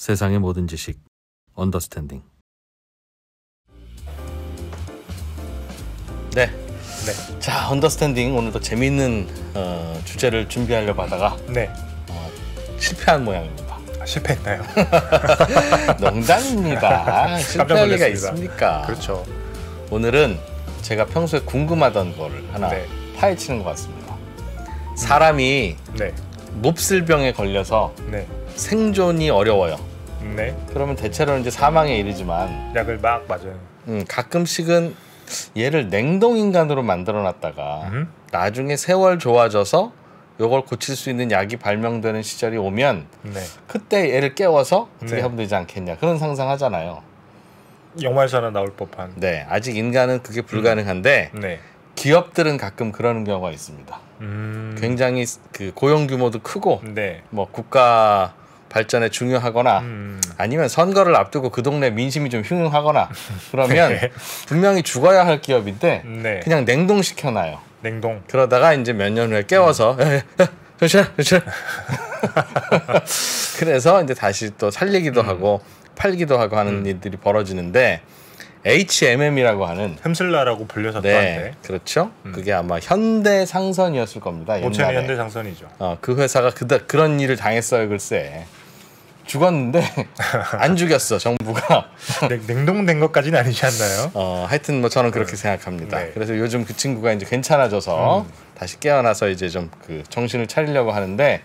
세상의 모든 지식 언더스탠딩. 네. 자, 언더스탠딩 오늘도 재미있는 주제를 준비하려고 하다가 실패한 모양입니다. 실패했나요? 농담입니다. 실패할 리가 있습니까? 그렇죠. 오늘은 제가 평소에 궁금하던 거를 하나 파헤치는 것 같습니다. 사람이 몹쓸병에 걸려서 생존이 어려워요. 그러면 대체로는 이제 사망에 이르지만 약을 막 맞아요. 가끔씩은 얘를 냉동인간으로 만들어놨다가 나중에 세월 좋아져서 요걸 고칠 수 있는 약이 발명되는 시절이 오면 그때 얘를 깨워서 어떻게 하면 되지 않겠냐, 그런 상상하잖아요. 영화에서나 나올 법한. 아직 인간은 그게 불가능한데 기업들은 가끔 그러는 경우가 있습니다. 굉장히 그 고용 규모도 크고 뭐 국가 발전에 중요하거나 아니면 선거를 앞두고 그 동네 민심이 좀 흉흉하거나 그러면 분명히 죽어야 할 기업인데 그냥 냉동시켜놔요. 냉동. 그러다가 이제 몇 년 후에 깨워서 그렇죠. 그래서 이제 다시 또 살리기도 하고 팔기도 하고 하는 일들이 벌어지는데, HMM이라고 하는 흠슬라라고 불려서 또 한데. 그렇죠. 그게 아마 현대상선이었을 겁니다. 오천이 현대상선이죠. 그 회사가 그런 일을 당했어요. 글쎄, 죽었는데 안 죽였어 정부가. 냉동된 것까지는 아니지 않나요? 하여튼 뭐 저는 그렇게 생각합니다. 그래서 요즘 그 친구가 이제 괜찮아져서 다시 깨어나서 이제 좀 그 정신을 차리려고 하는데,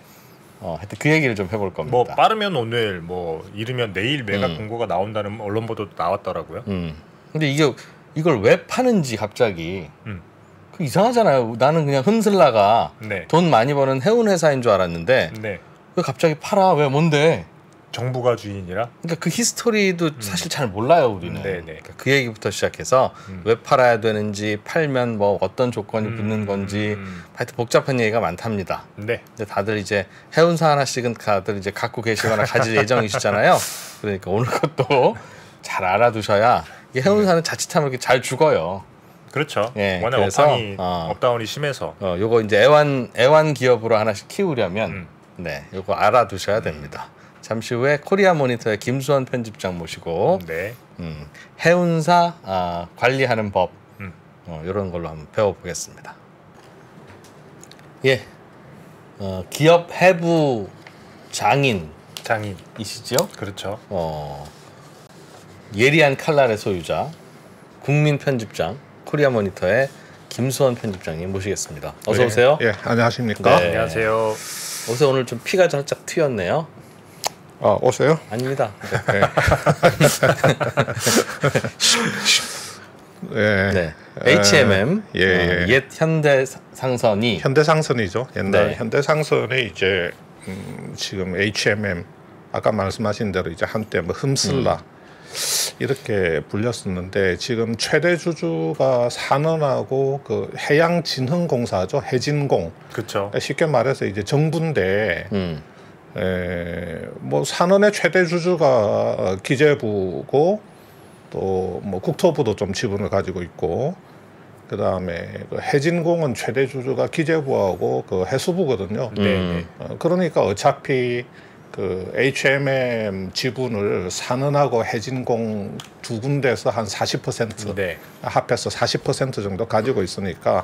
하여튼 그 얘기를 좀 해볼 겁니다. 뭐 빠르면 오늘, 뭐 이르면 내일 매각 공고가 나온다는 언론 보도도 나왔더라고요. 근데 이걸 왜 파는지 갑자기 그 이상하잖아요. 나는 그냥 흠슬라가 돈 많이 버는 해운 회사인 줄 알았는데 왜 갑자기 팔아? 왜, 뭔데? 정부가 주인이라? 그러니까 그 히스토리도 사실 잘 몰라요, 우리는. 그러니까 그 얘기부터 시작해서 왜 팔아야 되는지, 팔면 뭐 어떤 조건이 붙는 건지, 하여튼 복잡한 얘기가 많답니다. 근데 다들 이제 해운사 하나씩은 다들 이제 갖고 계시거나 가질 예정이시잖아요. 그러니까 오늘 것도 잘 알아두셔야, 이게 해운사는 자칫하면 이렇게 잘 죽어요. 그렇죠. 워낙 그래서 업다운이 심해서 요거 이제 애완 기업으로 하나씩 키우려면 요거 알아두셔야 됩니다. 잠시 후에 코리아 모니터의 김수원 편집장 모시고 해운사 관리하는 법, 이런 걸로 한번 배워보겠습니다. 기업 해부 장인이시죠? 그렇죠. 예리한 칼날의 소유자, 국민 편집장, 코리아 모니터의 김수원 편집장님 모시겠습니다. 어서 오세요. 안녕하십니까? 안녕하세요. 어제 오늘 좀 피가 살짝 튀었네요. 오세요? 아닙니다. HMM, 옛 현대상선이. 현대상선이죠. 옛날 현대상선이 이제 지금 HMM, 아까 말씀하신 대로 이제 한때 뭐 흠슬라 이렇게 불렸었는데, 지금 최대 주주가 산원하고 그 해양진흥공사죠. 해진공. 그렇죠. 쉽게 말해서 이제 정부인데. 뭐 산원의 최대 주주가 기재부고, 또 뭐 국토부도 좀 지분을 가지고 있고, 그 다음에 그 해진공은 최대 주주가 기재부하고 그 해수부거든요. 그러니까 어차피 그 HMM 지분을 산원하고 해진공 두 군데서 한 40% 합해서 40% 정도 가지고 있으니까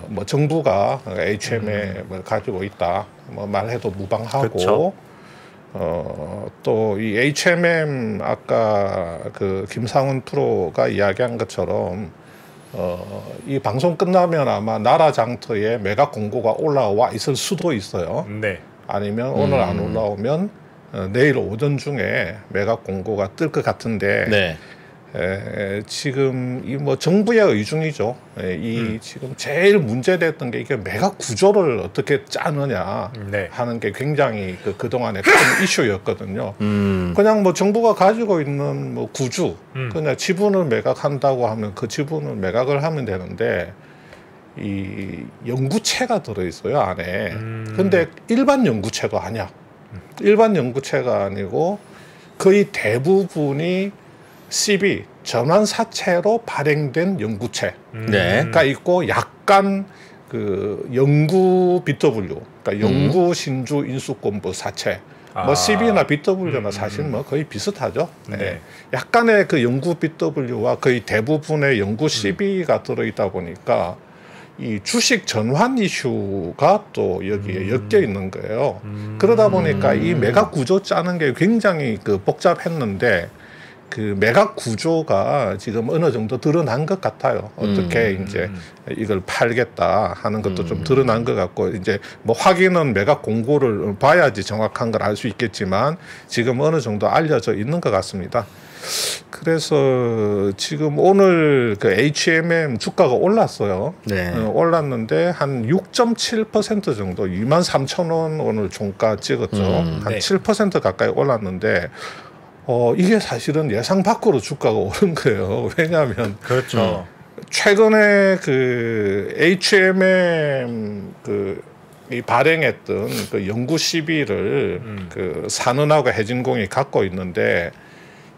뭐 정부가 HMM을 가지고 있다 뭐 말해도 무방하고, 또 이 HMM 아까 그 김상훈 프로가 이야기한 것처럼 이 방송 끝나면 아마 나라장터에 매각 공고가 올라와 있을 수도 있어요. 아니면 오늘 안 올라오면 내일 오전 중에 매각 공고가 뜰 것 같은데, 지금 이 뭐 정부의 의중이죠. 지금 제일 문제됐던 게 이게 매각 구조를 어떻게 짜느냐 하는 게 굉장히 그동안의 큰 이슈였거든요. 그냥 뭐 정부가 가지고 있는 뭐 구주, 그냥 지분을 매각한다고 하면 그 지분을 매각을 하면 되는데, 이 연구체가 들어있어요 안에. 근데 일반 연구체가 아니야. 일반 연구체가 아니고 거의 대부분이 CB 전환사채로 발행된 연구체가 있고, 약간 그 연구 BW, 그러니까 연구 신주 인수권부 사채 뭐 CB나 BW나 사실 뭐 거의 비슷하죠. 네. 약간의 그 영구 BW와 거의 대부분의 영구 CB가 들어있다 보니까 이 주식 전환 이슈가 또 여기에 엮여 있는 거예요. 그러다 보니까 이 매각 구조 짜는 게 굉장히 그 복잡했는데 그 매각 구조가 지금 어느 정도 드러난 것 같아요. 어떻게 이제 이걸 팔겠다 하는 것도 좀 드러난 것 같고, 이제 뭐 확인은 매각 공고를 봐야지 정확한 걸 알 수 있겠지만 지금 어느 정도 알려져 있는 것 같습니다. 그래서 지금 오늘 그 HMM 주가가 올랐어요. 네. 올랐는데 한 6.7% 정도, 23,000원 오늘 종가 찍었죠. 한 네. 7% 가까이 올랐는데 이게 사실은 예상 밖으로 주가가 오른 거예요. 왜냐하면 그렇죠. 최근에 그 HMM 이 발행했던 그 영구 시비를 그 산은하고 해진공이 갖고 있는데,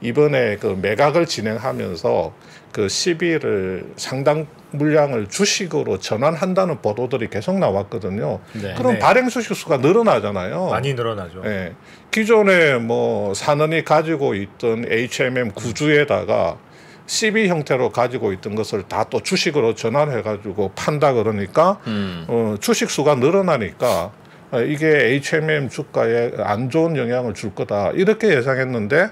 이번에 그 매각을 진행하면서 그 시비를 상당 물량을 주식으로 전환한다는 보도들이 계속 나왔거든요. 네. 그럼 네. 발행 주식 수가 늘어나잖아요. 많이 늘어나죠. 네. 기존에 뭐 산은이 가지고 있던 HMM 구주에다가 CB 형태로 가지고 있던 것을 다 또 주식으로 전환해 가지고 판다 그러니까 주식 수가 늘어나니까 이게 HMM 주가에 안 좋은 영향을 줄 거다 이렇게 예상했는데,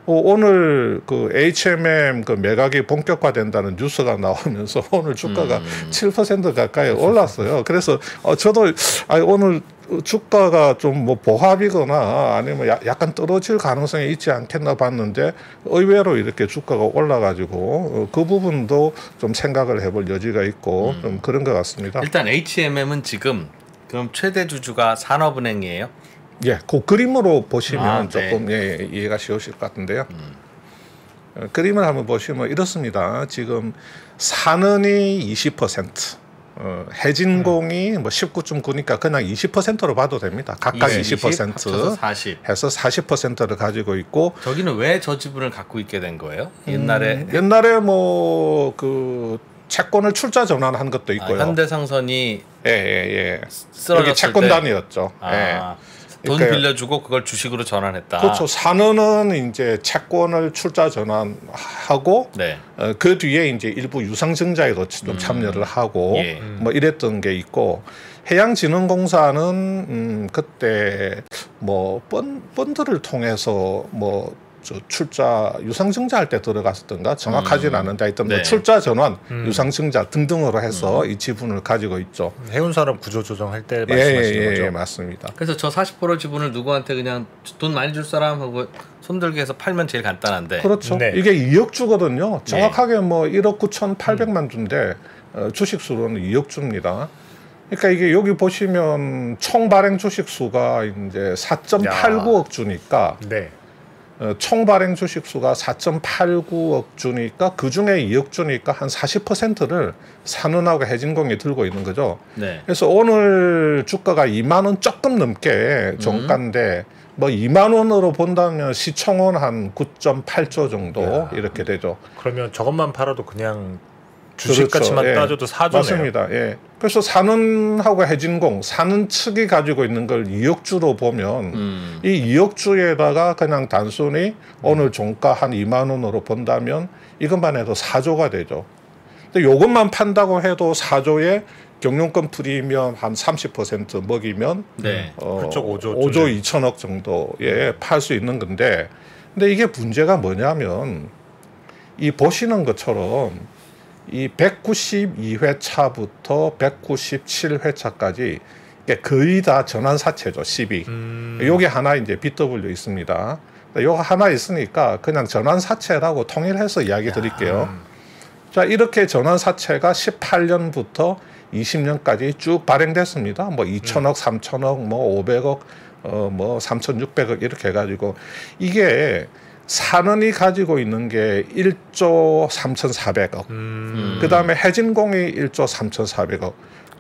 오늘 그 HMM 그 매각이 본격화된다는 뉴스가 나오면서 오늘 주가가 7% 가까이 올랐어요. 그래서 저도 오늘 주가가 좀 뭐 보합이거나 아니면 약간 떨어질 가능성이 있지 않겠나 봤는데 의외로 이렇게 주가가 올라가지고 그 부분도 좀 생각을 해볼 여지가 있고 좀 그런 것 같습니다. 일단 HMM은 지금 그럼 최대 주주가 산업은행이에요? 예, 그 그림으로 보시면 네. 조금 이해가 쉬우실 것 같은데요. 그림을 한번 보시면 이렇습니다. 지금 산은이 20%, 해진공이 뭐 19.9니까 그냥 20%로 봐도 됩니다. 각각 20% 40 해서 40%를 가지고 있고, 저기는 왜 저 지분을 갖고 있게 된 거예요? 옛날에 뭐 그 채권을 출자 전환한 것도 있고요. 현대상선이 예. 쓰러졌을 여기 채권단이었죠. 돈 그러니까 빌려주고 그걸 주식으로 전환했다. 그렇죠. 산은은 이제 채권을 출자 전환하고 네. 그 뒤에 이제 일부 유상증자에도 좀 참여를 하고 뭐 이랬던 게 있고, 해양진흥공사는 그때 뭐 펀드를 통해서 뭐 출자 유상증자할 때 들어갔었던가 정확하지는 않은데 하여튼 뭐 출자 전환, 유상증자 등등으로 해서 이 지분을 가지고 있죠. 해운산업 구조조정할 때 말씀하시는 거죠? 예, 맞습니다. 그래서 저 40% 지분을 누구한테 그냥 돈 많이 줄 사람 하고 손들게 해서 팔면 제일 간단한데. 그렇죠. 네. 이게 2억 주거든요. 정확하게 뭐 1억 9,800만 주인데 주식 수로는 2억 주입니다. 그러니까 이게 여기 보시면 총 발행 주식 수가 이제 4.89억 주니까 네. 총 발행 주식 수가 4.89억 주니까 그 중에 2억 주니까 한 40%를 산은하고 해진공이 들고 있는 거죠. 네. 그래서 오늘 주가가 2만 원 조금 넘게 종가인데 뭐 2만 원으로 본다면 시총은 한 9.8조 정도 이렇게 되죠. 그러면 저것만 팔아도 그냥 주식 가치만 그렇죠. 따져도 4조네요. 맞습니다. 예. 그래서 산은하고 해진공, 산은 측이 가지고 있는 걸 2억 주로 보면 이 2억 주에다가 그냥 단순히 오늘 종가 한 2만 원으로 본다면 이것만 해도 4조가 되죠. 근데 이것만 판다고 해도 4조에 경영권 프리미엄 한 30% 먹이면 그쪽 5조 2천억 정도에 팔 수 있는 건데, 근데 이게 문제가 뭐냐면 이 보시는 것처럼 이 192회차부터 197회차까지 거의 다 전환사채죠. CB. 요게 하나 이제 BW 있습니다. 요거 하나 있으니까 그냥 전환사채라고 통일해서 이야기 드릴게요. 자, 이렇게 전환사채가 18년부터 20년까지 쭉 발행됐습니다. 뭐 2천억, 3천억, 뭐 500억, 뭐 3,600억 이렇게 해가지고 이게 산은이 가지고 있는 게 1조 3,400억. 그 다음에 해진공이 1조 3,400억.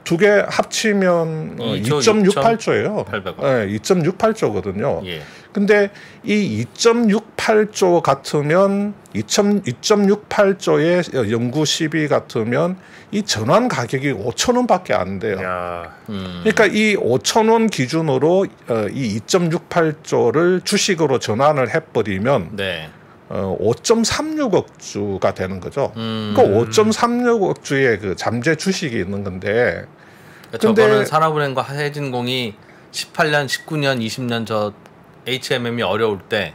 두 개 합치면 2.68조예요. 800억. 네, 2.68조거든요. 예. 근데 이 2.68조 같으면 2.68조의 연구 시비 같으면 이 전환 가격이 5,000원밖에 안 돼요. 그러니까 이 5,000원 기준으로 이 2.68조를 주식으로 전환을 해버리면 네. 5.36억 주가 되는 거죠. 그러니까 5.36억 주의 그 잠재 주식이 있는 건데. 저거는 산업은행과 해진공이 18년, 19년, 20년 저 HMM이 어려울 때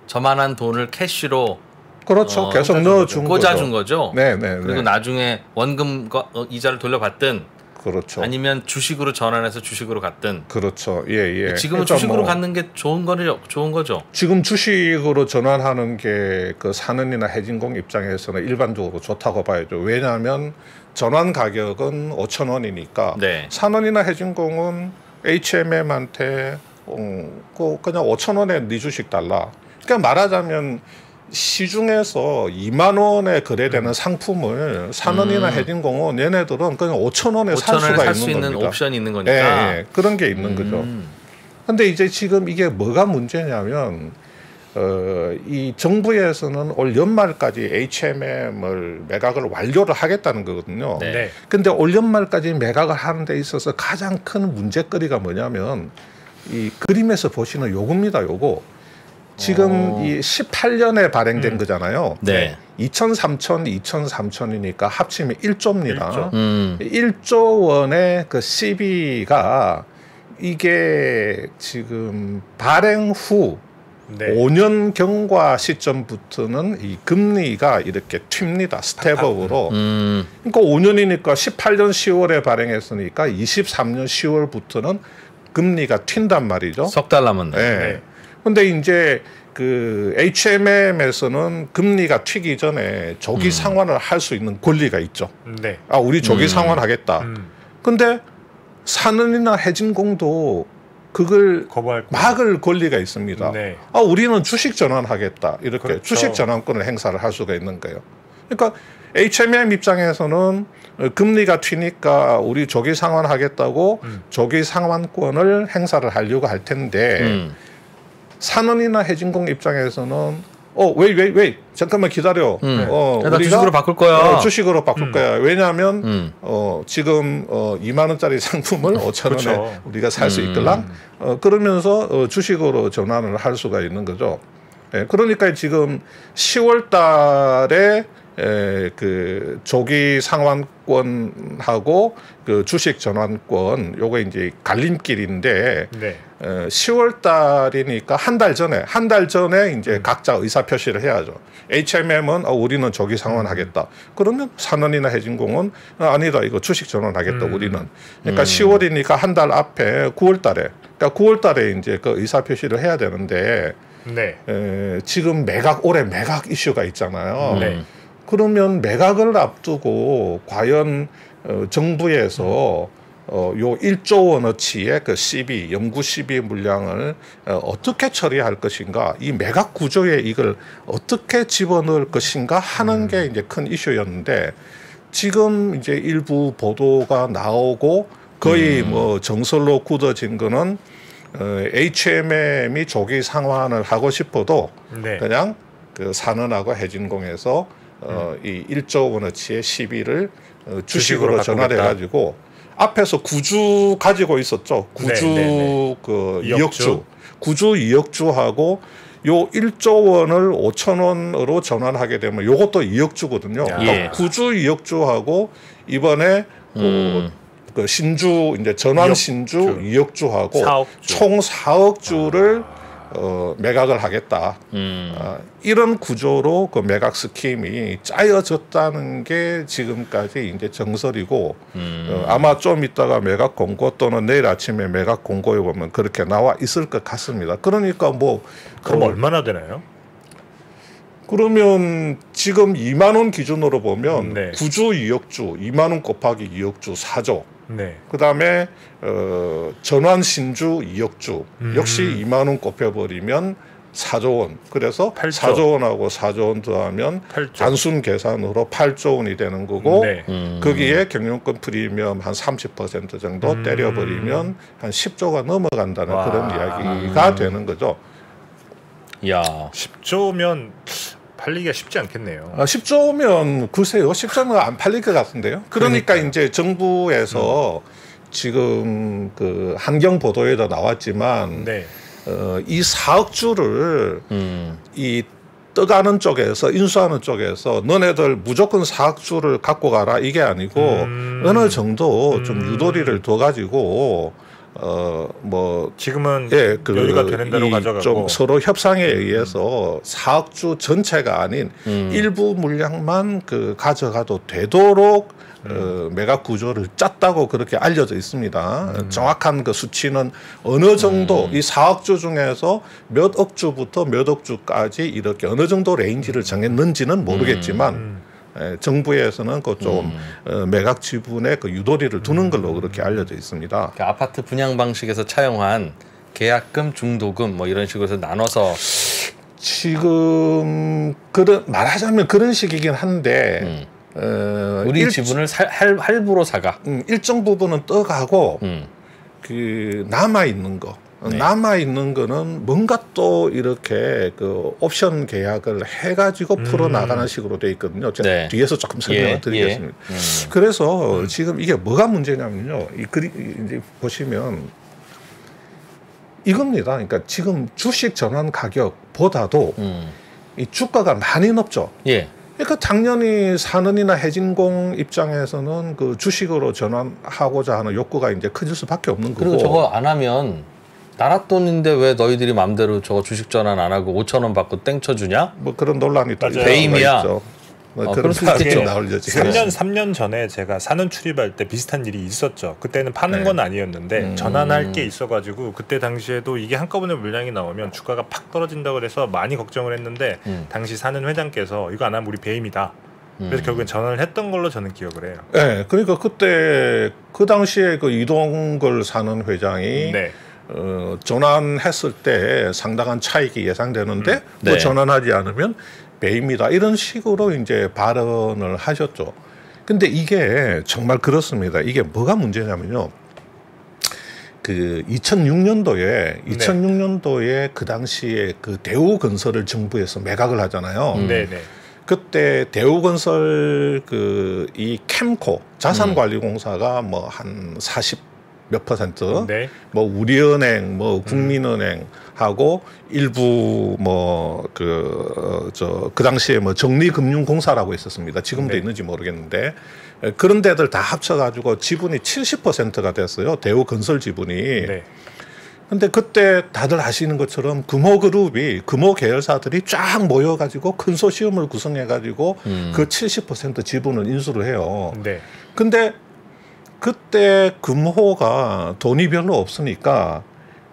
저만한 돈을 캐시로 그렇죠. 계속 넣어준 거죠. 꽂아준 거죠. 네. 그리고 나중에 원금과 이자를 돌려받든, 그렇죠. 아니면 주식으로 전환해서 주식으로 갔든. 그렇죠. 예. 지금은 그러니까 주식으로 갖는 게 좋은 거죠. 지금 주식으로 전환하는 게 그 산은이나 해진공 입장에서는 일반적으로 좋다고 봐야죠. 왜냐하면 전환 가격은 5,000원이니까 네. 산은이나 해진공은 HMM한테 그냥 5,000원에 네 주식 달라. 그러니까 말하자면 시중에서 2만 원에 거래되는 상품을 산은이나 해진공은 얘네들은 그냥 5,000원에 살 수가 있는 겁니다. 옵션이 있는 거니까. 예, 그런 게 있는 거죠. 근데 이제 지금 이게 뭐가 문제냐면 이 정부에서는 올 연말까지 HMM을 매각을 완료를 하겠다는 거거든요. 네. 근데 올 연말까지 매각을 하는 데 있어서 가장 큰 문제거리가 뭐냐면 이 그림에서 보시는 요겁니다. 요거. 지금 이 18년에 발행된 거잖아요. 네. 2003,000이니까 합치면 1조입니다. 1조 원의 그 CB가 이게 지금 발행 후 5년 경과 시점부터는 이 금리가 이렇게 튑니다. 스텝업으로. 그러니까 5년이니까 18년 10월에 발행했으니까 23년 10월부터는 금리가 튄단 말이죠. 석 달 남았네. 네. 근데 이제 그 HMM에서는 금리가 튀기 전에 조기 상환을 할 수 있는 권리가 있죠. 네. 아, 우리 조기 상환하겠다. 근데 산은이나 해진공도 그걸 막을 권리가 있습니다. 네. 아, 우리는 주식 전환하겠다. 이렇게 그렇죠. 주식 전환권을 행사를 할 수가 있는 거예요. 그러니까 HMM 입장에서는 금리가 튀니까 우리 조기 상환하겠다고 조기 상환권을 행사를 하려고 할 텐데 산은이나 해진공 입장에서는 왜 잠깐만 기다려. 우리가 주식으로 바꿀 거야. 주식으로 바꿀 거야. 왜냐하면 지금 2만 원짜리 상품을 5천 원에 그렇죠. 우리가 살 수 있걸랑 그러면서 주식으로 전환을 할 수가 있는 거죠. 그러니까 지금 10월 달에 그 조기 상환권하고 그 주식 전환권 요거 이제 갈림길인데 네. 10월 달이니까 한 달 전에 이제 각자 의사 표시를 해야죠. HMM은 우리는 조기 상환하겠다. 그러면 산은이나 해진공은 아니다. 이거 주식 전환하겠다. 우리는. 그러니까 10월이니까 한 달 앞에 9월 달에. 그러니까 9월 달에 이제 그 의사 표시를 해야 되는데 네. 지금 올해 매각 이슈가 있잖아요. 네. 그러면 매각을 앞두고 과연 정부에서 요 1조 원어치의 그 CB, 연구 CB 물량을 어떻게 처리할 것인가, 이 매각 구조에 이걸 어떻게 집어넣을 것인가 하는 게 이제 큰 이슈였는데 지금 이제 일부 보도가 나오고 거의 뭐 정설로 굳어진 거는 HMM이 조기 상환을 하고 싶어도 네. 그냥 그 산은하고 해진공에서 이 1조 원어치의 CB를 주식으로 전환해가지고 앞에서 구주 가지고 있었죠. 구주 그 2억주. 구주 2억주하고 요 1조 원을 5천 원으로 전환하게 되면 요것도 2억주거든요. 그러니까 구주 2억주하고 이번에 그 신주 이제 전환 신주 2억주하고 4억주. 총 4억주를 매각을 하겠다. 이런 구조로 그 매각 스킴이 짜여졌다는 게 지금까지 이제 정설이고 아마 좀 이따가 매각 공고 또는 내일 아침에 매각 공고에 보면 그렇게 나와 있을 것 같습니다. 그러니까 뭐 그럼 얼마나 되나요? 그러면 지금 2만 원 기준으로 보면 네. 구주 2억주, 2만 원 곱하기 2억주 4조. 네. 그다음에 전환 신주 2억주 역시 2만 원 곱해버리면 4조 원. 그래서 8조. 4조 원하고 4조 원 더하면 8조. 단순 계산으로 8조 원이 되는 거고 네. 거기에 경영권 프리미엄 한 30% 정도 때려버리면 한 10조가 넘어간다는 와. 그런 이야기가 되는 거죠. 야, 10조면 팔리기가 쉽지 않겠네요. 10조면 글쎄요. 10조면 안 팔릴 것 같은데요. 그러니까 그러니까요. 이제 정부에서 지금 그 한경 보도에도 나왔지만 네. 이 4억 주를 이 떠가는 쪽에서 인수하는 쪽에서 너네들 무조건 4억 주를 갖고 가라 이게 아니고 어느 정도 좀 유도리를 둬 가지고 뭐 지금은 예, 여유가 되는 대로 가져가고 좀 서로 협상에 의해서 4억 주 전체가 아닌 일부 물량만 그 가져가도 되도록 매각 구조를 짰다고 그렇게 알려져 있습니다. 정확한 그 수치는 어느 정도 이 4억 주 중에서 몇 억 주부터 몇 억 주까지 이렇게 어느 정도 레인지를 정했는지는 모르겠지만 정부에서는 그 좀 매각 지분의 그 유도리를 두는 걸로 그렇게 알려져 있습니다. 그 아파트 분양 방식에서 차용한 계약금, 중도금 뭐 이런 식으로 해서 나눠서 지금 그런 말하자면 그런 식이긴 한데 우리 지분을 할부로 사가. 일정 부분은 떠가고 그 남아 있는 거. 네. 남아 있는 거는 뭔가 또 이렇게 그 옵션 계약을 해가지고 풀어 나가는 식으로 돼 있거든요. 제가 네. 뒤에서 조금 설명을 예, 드리겠습니다. 예. 그래서 지금 이게 뭐가 문제냐면요. 이 그리 이제 보시면 이겁니다. 그러니까 지금 주식 전환 가격보다도 이 주가가 많이 높죠. 예. 그러니까 당연히 산은이나 해진공 입장에서는 그 주식으로 전환하고자 하는 욕구가 이제 커질 수밖에 없는 거고. 그리고 저거 안 하면 나라 돈인데 왜 너희들이 맘대로 저거 주식 전환 안 하고 5천 원 받고 땡쳐주냐? 뭐 그런 논란이 또 배임이야. 있죠. 뭐 그런 그럴 수 사람이 있겠죠. 나올려지. 3년 전에 제가 산은 출입할 때 비슷한 일이 있었죠. 그때는 파는 건 아니었는데 전환할 게 있어가지고 그때 당시에도 이게 한꺼번에 물량이 나오면 주가가 팍 떨어진다고 그래서 많이 걱정을 했는데 당시 사는 회장께서 이거 안 하면 우리 배임이다. 그래서 결국엔 전환을 했던 걸로 저는 기억을 해요. 네, 그러니까 그때 그 당시에 그 이동걸 사는 회장이 네. 전환했을 때 상당한 차익이 예상되는데 네. 뭐 전환하지 않으면 배임이다 이런 식으로 이제 발언을 하셨죠. 근데 이게 정말 그렇습니다. 이게 뭐가 문제냐면요. 그 2006년도에 그 당시에 그 대우건설을 정부에서 매각을 하잖아요. 네네. 그때 대우건설 그 이 캠코 자산관리공사가 뭐 한 40몇 %, 네. 뭐 우리은행, 뭐 국민은행하고 일부 뭐 그 당시에 뭐 정리금융공사라고 있었습니다. 지금도 네. 있는지 모르겠는데 그런 데들 다 합쳐가지고 지분이 70%가 됐어요. 대우건설 지분이. 네. 근데 그때 다들 아시는 것처럼 금호그룹이 금호 계열사들이 쫙 모여가지고 컨소시엄을 구성해가지고 그 70% 지분을 인수를 해요. 네. 근데 그때 금호가 돈이 별로 없으니까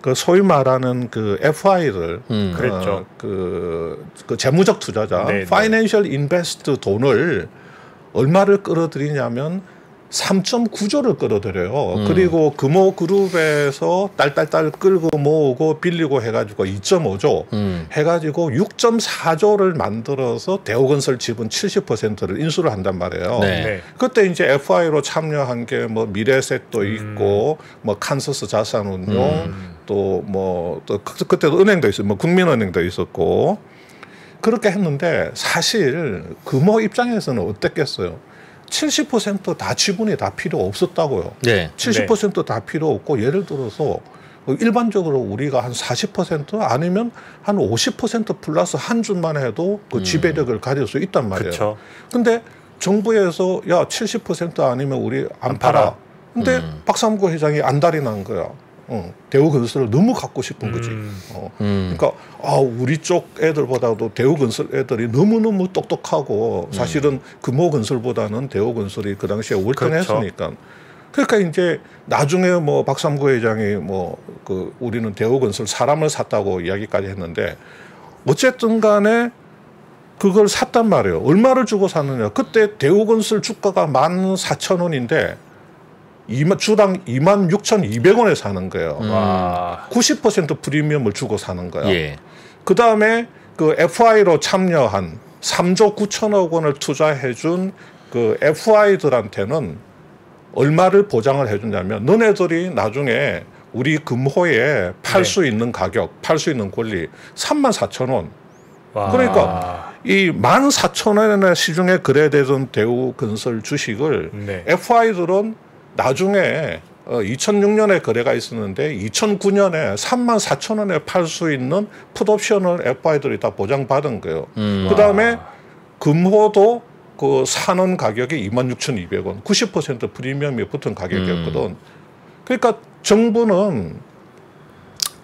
그 소위 말하는 그 FI를 그랬죠. 그 재무적 투자자, 네, 파이낸셜 인베스트 돈을 얼마를 끌어들이냐면 3.9조를 끌어들여요. 그리고 금호그룹에서 딸딸딸 끌고 모으고 빌리고 해가지고 2.5조 해가지고 6.4조를 만들어서 대우건설 지분 70%를 인수를 한단 말이에요. 네. 네. 그때 이제 FI로 참여한 게 뭐 미래셋도 있고 뭐 칸서스 자산운용 또 그때도 은행도 있었고 뭐 국민은행도 있었고 그렇게 했는데 사실 금호 입장에서는 어땠겠어요? 70% 지분이 다 필요 없었다고요. 네. 70% 다 필요 없고 예를 들어서 일반적으로 우리가 한 40% 아니면 한 50% 플러스 한 주만 해도 그 지배력을 가질 수 있단 말이에요. 그쵸. 근데 정부에서 야 70% 아니면 우리 안 팔아. 근데 박삼구 회장이 안달이 난 거야. 대우건설을 너무 갖고 싶은 거지. 그러니까 우리 쪽 애들보다도 대우건설 애들이 너무너무 똑똑하고 사실은 금호건설보다는 대우건설이 그 당시에 월등했으니까. 그러니까 이제 나중에 뭐 박삼구 회장이 뭐 그 우리는 대우건설 사람을 샀다고 이야기까지 했는데 어쨌든 간에 그걸 샀단 말이에요. 얼마를 주고 샀느냐. 그때 대우건설 주가가 14,000원인데 주당 26,200원에 사는 거예요. 와. 90% 프리미엄을 주고 사는 거야. 예. 그 다음에 그 FI로 참여한 3조 9천억 원을 투자해준 그 FI들한테는 얼마를 보장을 해주냐면 너네들이 나중에 우리 금호에 팔 수 있는 가격, 팔 수 있는 권리 34,000원. 그러니까 이 14,000원의 시중에 거래되던 대우건설 주식을 FI들은 나중에 2006년에 거래가 있었는데 2009년에 34,000원에 팔 수 있는 풋옵션을 FI들이 다 보장받은 거예요. 그 다음에 금호도 그 사는 가격이 26,200원, 90% 프리미엄이 붙은 가격이었거든. 그러니까 정부는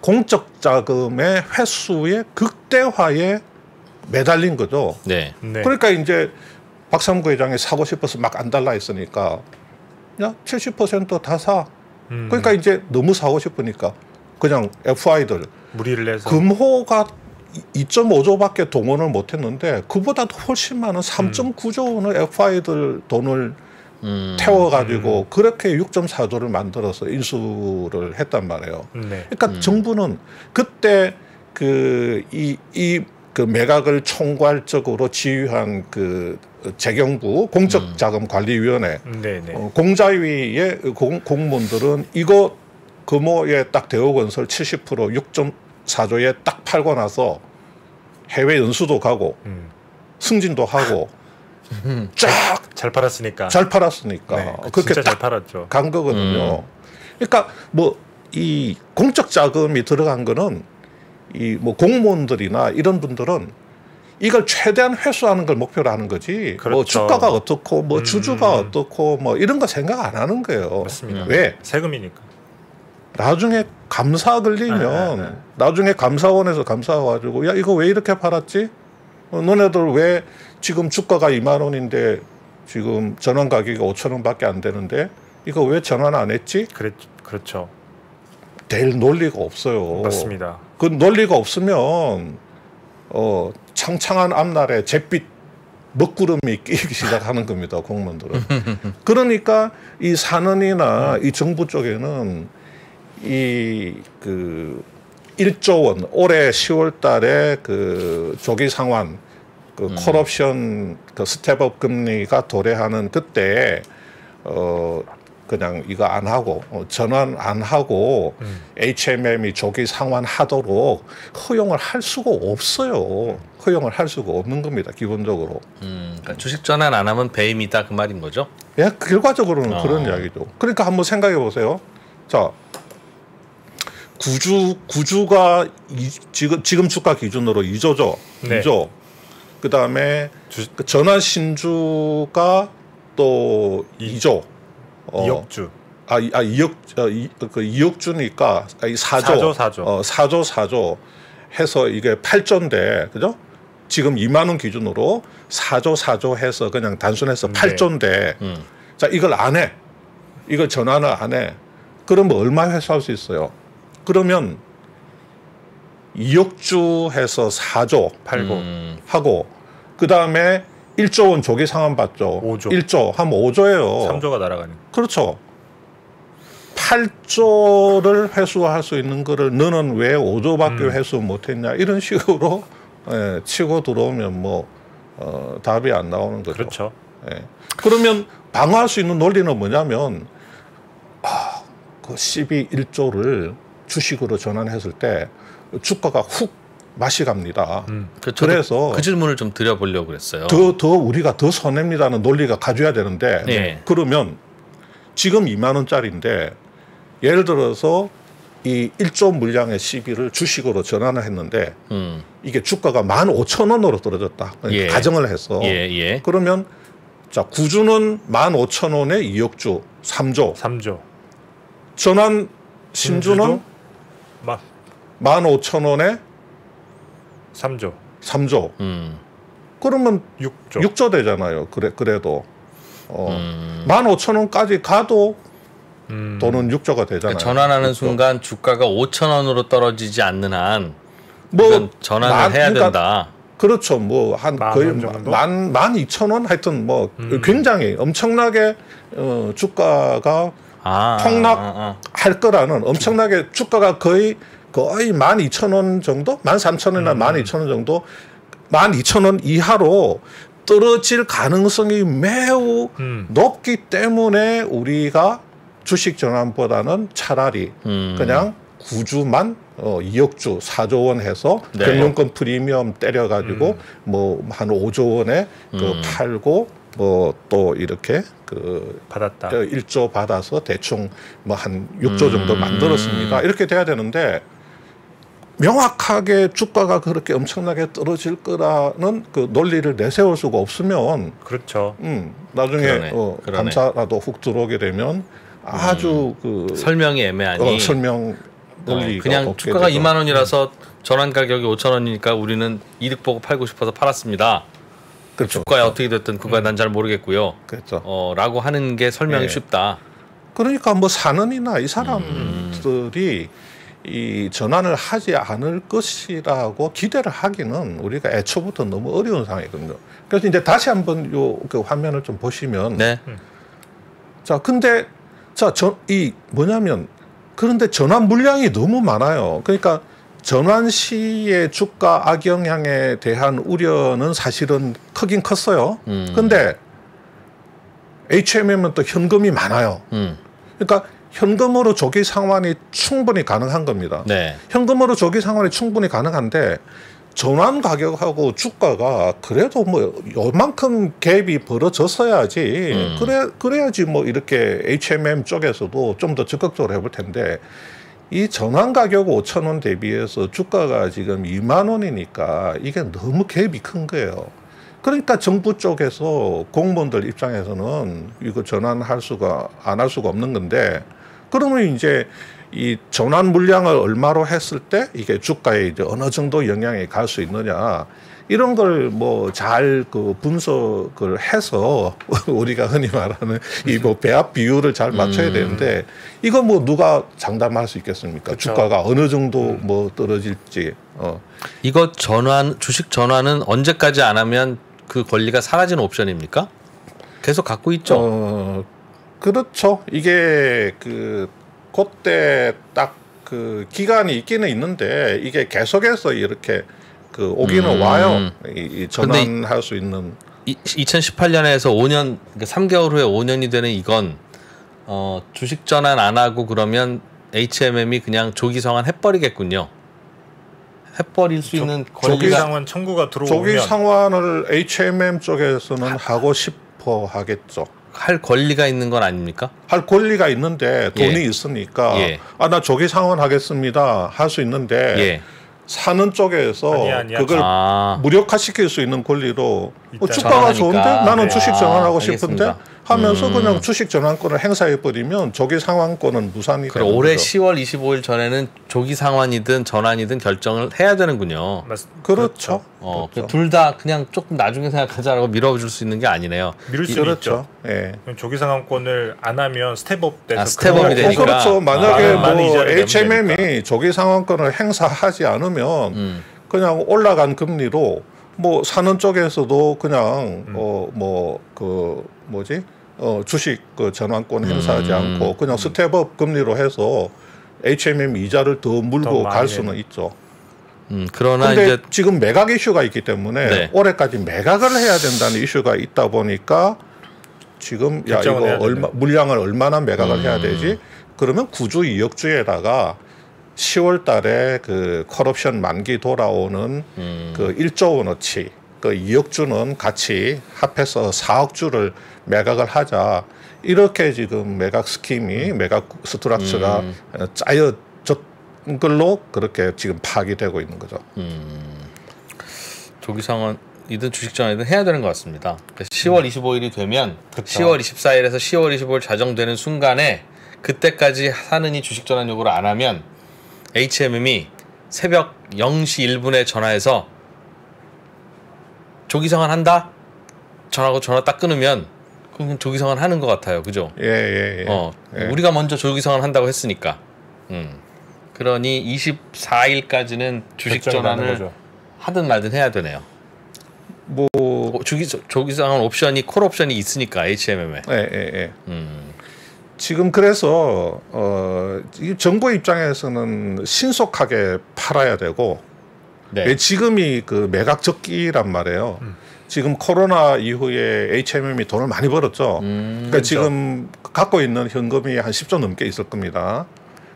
공적 자금의 회수의 극대화에 매달린 거죠. 네. 그러니까 이제 박삼구 회장이 사고 싶어서 막 안 달라 했으니까 야 70% 다 사. 그러니까 이제 너무 사고 싶으니까 그냥 FI들 무리를 내서 금호가 2.5조밖에 동원을 못했는데 그보다도 훨씬 많은 3.9조 원을 FI들 돈을 태워가지고 그렇게 6.4조를 만들어서 인수를 했단 말이에요. 그러니까 정부는 그때 그 매각을 총괄적으로 지휘한 그 재경부 공적자금관리위원회 공자위의 공무원들은 이거 금호에 딱 대우건설 70% 6.4조에 딱 팔고 나서 해외 연수도 가고 승진도 하고 쫙 잘 팔았으니까 네, 그렇게 진짜 잘 팔았죠. 간 거거든요. 그러니까 뭐 이 공적 자금이 들어간 거는 이 뭐 공무원들이나 이런 분들은 이걸 최대한 회수하는 걸 목표로 하는 거지. 그렇죠. 뭐 주가가 어떻고 뭐 주주가 어떻고 뭐 이런 거 생각 안 하는 거예요. 맞습니다. 왜? 세금이니까. 나중에 감사 걸리면 나중에 감사원에서 감사 와가지고 야 이거 왜 이렇게 팔았지? 너네들 왜 지금 주가가 2만 원인데 지금 전환 가격이 5천 원밖에 안 되는데 이거 왜 전환 안 했지? 그렇죠. 될 논리가 없어요. 맞습니다. 그 논리가 없으면 창창한 앞날에 잿빛 먹구름이 끼기 시작하는 겁니다. 공무원들은. 그러니까 이 산은이나 이 정부 쪽에는 이 그 1조 원 올해 10월 달에 그 조기 상환 그 콜옵션 그 스텝업 금리가 도래하는 그때 그냥 이거 안 하고 전환 안 하고 HMM이 조기 상환하도록 허용을 할 수가 없어요. 허용을 할 수가 없는 겁니다. 기본적으로. 그러니까 주식 전환 안 하면 배임이다 그 말인 거죠? 예, 결과적으로는 그런 이야기죠. 그러니까 한번 생각해 보세요. 자, 구주가 지금 주가 기준으로 2조죠. 네. 2조. 그다음에 전환 신주가 또 2조. 2억주. 2억주니까 4조. 4조 해서 이게 8조인데, 그죠? 지금 2만 원 기준으로 4조 해서 그냥 단순해서 8조인데, 자, 이걸 안 해. 이걸 전환을 안 해. 그러면 얼마 회수할 수 있어요? 그러면 2억주 해서 4조 팔고 하고, 그 다음에 1조 원 조기 상환 받죠. 5조. 1조 하면 5조예요. 3조가 날아가는. 그렇죠. 8조를 회수할 수 있는 거를 너는 왜 5조밖에 회수 못했냐 이런 식으로 치고 들어오면 뭐 답이 안 나오는 거죠. 그렇죠. 그러면 방어할 수 있는 논리는 뭐냐면 그 12.1조를 주식으로 전환했을 때 주가가 훅 맛이 갑니다. 그래서 그 질문을 좀 드려보려고 그랬어요. 더 우리가 더 손해입니다는 논리가 가져야 되는데 그러면 지금 2만 원짜리인데 예를 들어서 이 1조 물량의 시비를 주식으로 전환을 했는데 이게 주가가 15,000원으로 떨어졌다. 가정을 해서 그러면 자 구주는 15,000원에 2억주 3조 전환 신주는 15,000원에 3조. 그러면 6조 되잖아요. 그래도 15,000원까지 가도 돈은 6조가 되잖아요. 그러니까 전환하는 6조. 순간 주가가 5,000원으로 떨어지지 않는 한 뭐 전환을 해야 된다. 그렇죠. 뭐 한 거의 12,000원 하여튼 뭐 굉장히 엄청나게 주가가 폭락할 거라는 엄청나게 주가가 거의 거의 12,000원 정도, 13,000원이나 12,000원 정도, 12,000원 이하로 떨어질 가능성이 매우 높기 때문에 우리가 주식 전환보다는 차라리 그냥 구주만 2억 주 4조 원 해서 네. 경영권 프리미엄 때려가지고 뭐 한 5조 원에 그 팔고 뭐 또 이렇게 그 받았다. 1조 받아서 대충 뭐 한 6조 정도 만들었습니다. 이렇게 돼야 되는데 명확하게 주가가 그렇게 엄청나게 떨어질 거라는 그 논리를 내세울 수가 없으면 그렇죠. 나중에 그러네. 감사라도 훅 들어오게 되면 아주 그 설명이 애매하니 설명 논리가 그냥 없게 주가가 되죠. 2만 원이라서 전환 가격이 5천 원이니까 우리는 이득 보고 팔고 싶어서 팔았습니다. 그렇죠. 주가에 어떻게 됐든 그거 난 잘 모르겠고요. 그렇죠. 라고 하는 게 설명이 네. 쉽다. 그러니까 뭐 사는이나 이 사람들이 이 전환을 하지 않을 것이라고 기대를 하기는 우리가 애초부터 너무 어려운 상황이거든요. 그래서 이제 다시 한번 그 화면을 좀 보시면, 네. 자, 근데 이 뭐냐면 그런데 전환 물량이 너무 많아요. 그러니까 전환 시의 주가 악영향에 대한 우려는 사실은 크긴 컸어요. 근데 HMM은 또 현금이 많아요. 그러니까 현금으로 조기 상환이 충분히 가능한 겁니다. 네. 현금으로 조기 상환이 충분히 가능한데 전환 가격하고 주가가 그래도 뭐 요만큼 갭이 벌어졌어야지 그래야지 뭐 이렇게 HMM 쪽에서도 좀 더 적극적으로 해볼 텐데 이 전환 가격 5,000원 대비해서 주가가 지금 2만 원이니까 이게 너무 갭이 큰 거예요. 그러니까 정부 쪽에서 공무원들 입장에서는 이거 전환할 수가 안 할 수가 없는 건데 그러면 이제 이 전환 물량을 얼마로 했을 때 이게 주가에 이제 어느 정도 영향이 갈 수 있느냐 이런 걸 뭐 잘 그 분석을 해서 우리가 흔히 말하는 이 뭐 배합 비율을 잘 맞춰야 되는데 이거 뭐 누가 장담할 수 있겠습니까? 그쵸. 주가가 어느 정도 뭐 떨어질지. 이거 주식 전환은 언제까지 안 하면 그 권리가 사라지는 옵션입니까? 계속 갖고 있죠. 그렇죠. 이게 그때 딱 그 기간이 있기는 있는데 이게 계속해서 이렇게 그 오기는 와요. 이 전환할 수 있는. 2018년에서 5년, 그러니까 3개월 후에 5년이 되는 이건 주식 전환 안 하고 그러면 HMM이 그냥 조기 상환 해버리겠군요. 해버릴 수 있는 권리가 조기 상환 청구가 들어오면 조기 상환을 HMM 쪽에서는 하고 싶어 하겠죠. 할 권리가 있는 건 아닙니까? 할 권리가 있는데 돈이 있으니까 나 조기 상환하겠습니다 할 수 있는데 사는 쪽에서 아니야. 그걸 무력화시킬 수 있는 권리로 주가가 전환하니까. 좋은데 나는 주식 전환하고 알겠습니다. 싶은데 하면서 그냥 주식 전환권을 행사해버리면 조기 상환권은 무산이 되는 그럼 올해 거죠. 10월 25일 전에는 조기 상환이든 전환이든 결정을 해야 되는군요. 그렇죠. 둘 다 그냥 조금 나중에 생각하자라고 밀어줄 수 있는 게 아니네요. 미룰 수 그렇죠. 있죠. 예. 조기 상환권을 안 하면 스텝업 돼서 스텝업이 되니까. 그렇죠. 만약에 많은 뭐 이자를 내면 HMM이 되니까. 조기 상환권을 행사하지 않으면 그냥 올라간 금리로 뭐 사는 쪽에서도 그냥 주식 그 전환권 행사하지 않고 그냥 스텝업 금리로 해서 HMM 이자를 더 물고 갈 수는 있죠. 그러나 근데 이제 지금 매각 이슈가 있기 때문에 올해까지 매각을 해야 된다는 이슈가 있다 보니까 지금 야 이거 물량을 얼마나 매각을 해야 되지? 그러면 9주 2억주에다가 10월 달에 그 콜옵션 만기 돌아오는 그 1조 원어치 그 2억 주는 같이 합해서 4억 주를 매각을 하자. 이렇게 지금 매각 스킴이 매각 스트럭처가 짜여졌던 걸로 그렇게 지금 파악이 되고 있는 거죠. 조기 상환이든 주식 전환이든 해야 되는 것 같습니다. 10월 25일이 되면 10월 24일에서 10월 25일 자정되는 순간에 그때까지 사느니 주식 전환 요구를 안 하면 HMM이 새벽 0시 1분에 전화해서 조기 상환한다? 전화 딱 끊으면 그럼 조기 상환 하는 것 같아요. 그죠? 예. 우리가 먼저 조기 상환 한다고 했으니까. 그러니 24일까지는 주식 전환을 하든 말든 해야 되네요. 뭐 조기 상환 옵션이 콜 옵션이 있으니까 HMM에. 예. 지금 그래서 이 정부 입장에서는 신속하게 팔아야 되고 네. 지금이 그 매각적기란 말이에요. 지금 코로나 이후에 HMM이 돈을 많이 벌었죠. 그러니까 그렇죠. 지금 갖고 있는 현금이 한 10조 넘게 있을 겁니다.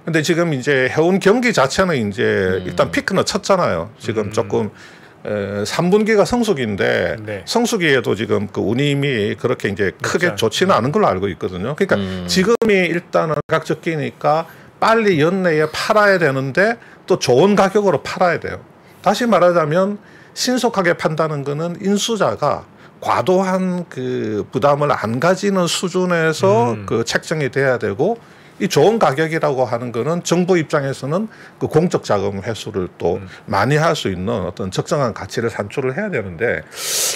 근데 지금 이제 해운 경기 자체는 이제 일단 피크는 쳤잖아요. 지금 조금 3분기가 성수기인데 네. 성수기에도 지금 그 운임이 그렇게 이제 크게 그렇죠. 좋지는 않은 걸로 알고 있거든요. 그러니까 지금이 일단은 가격적기니까 빨리 연내에 팔아야 되는데 또 좋은 가격으로 팔아야 돼요. 다시 말하자면 신속하게 판다는 거는 인수자가 과도한 그 부담을 안 가지는 수준에서 그 책정이 돼야 되고 이 좋은 가격이라고 하는 거는 정부 입장에서는 그 공적 자금 회수를 또 많이 할 수 있는 어떤 적정한 가치를 산출을 해야 되는데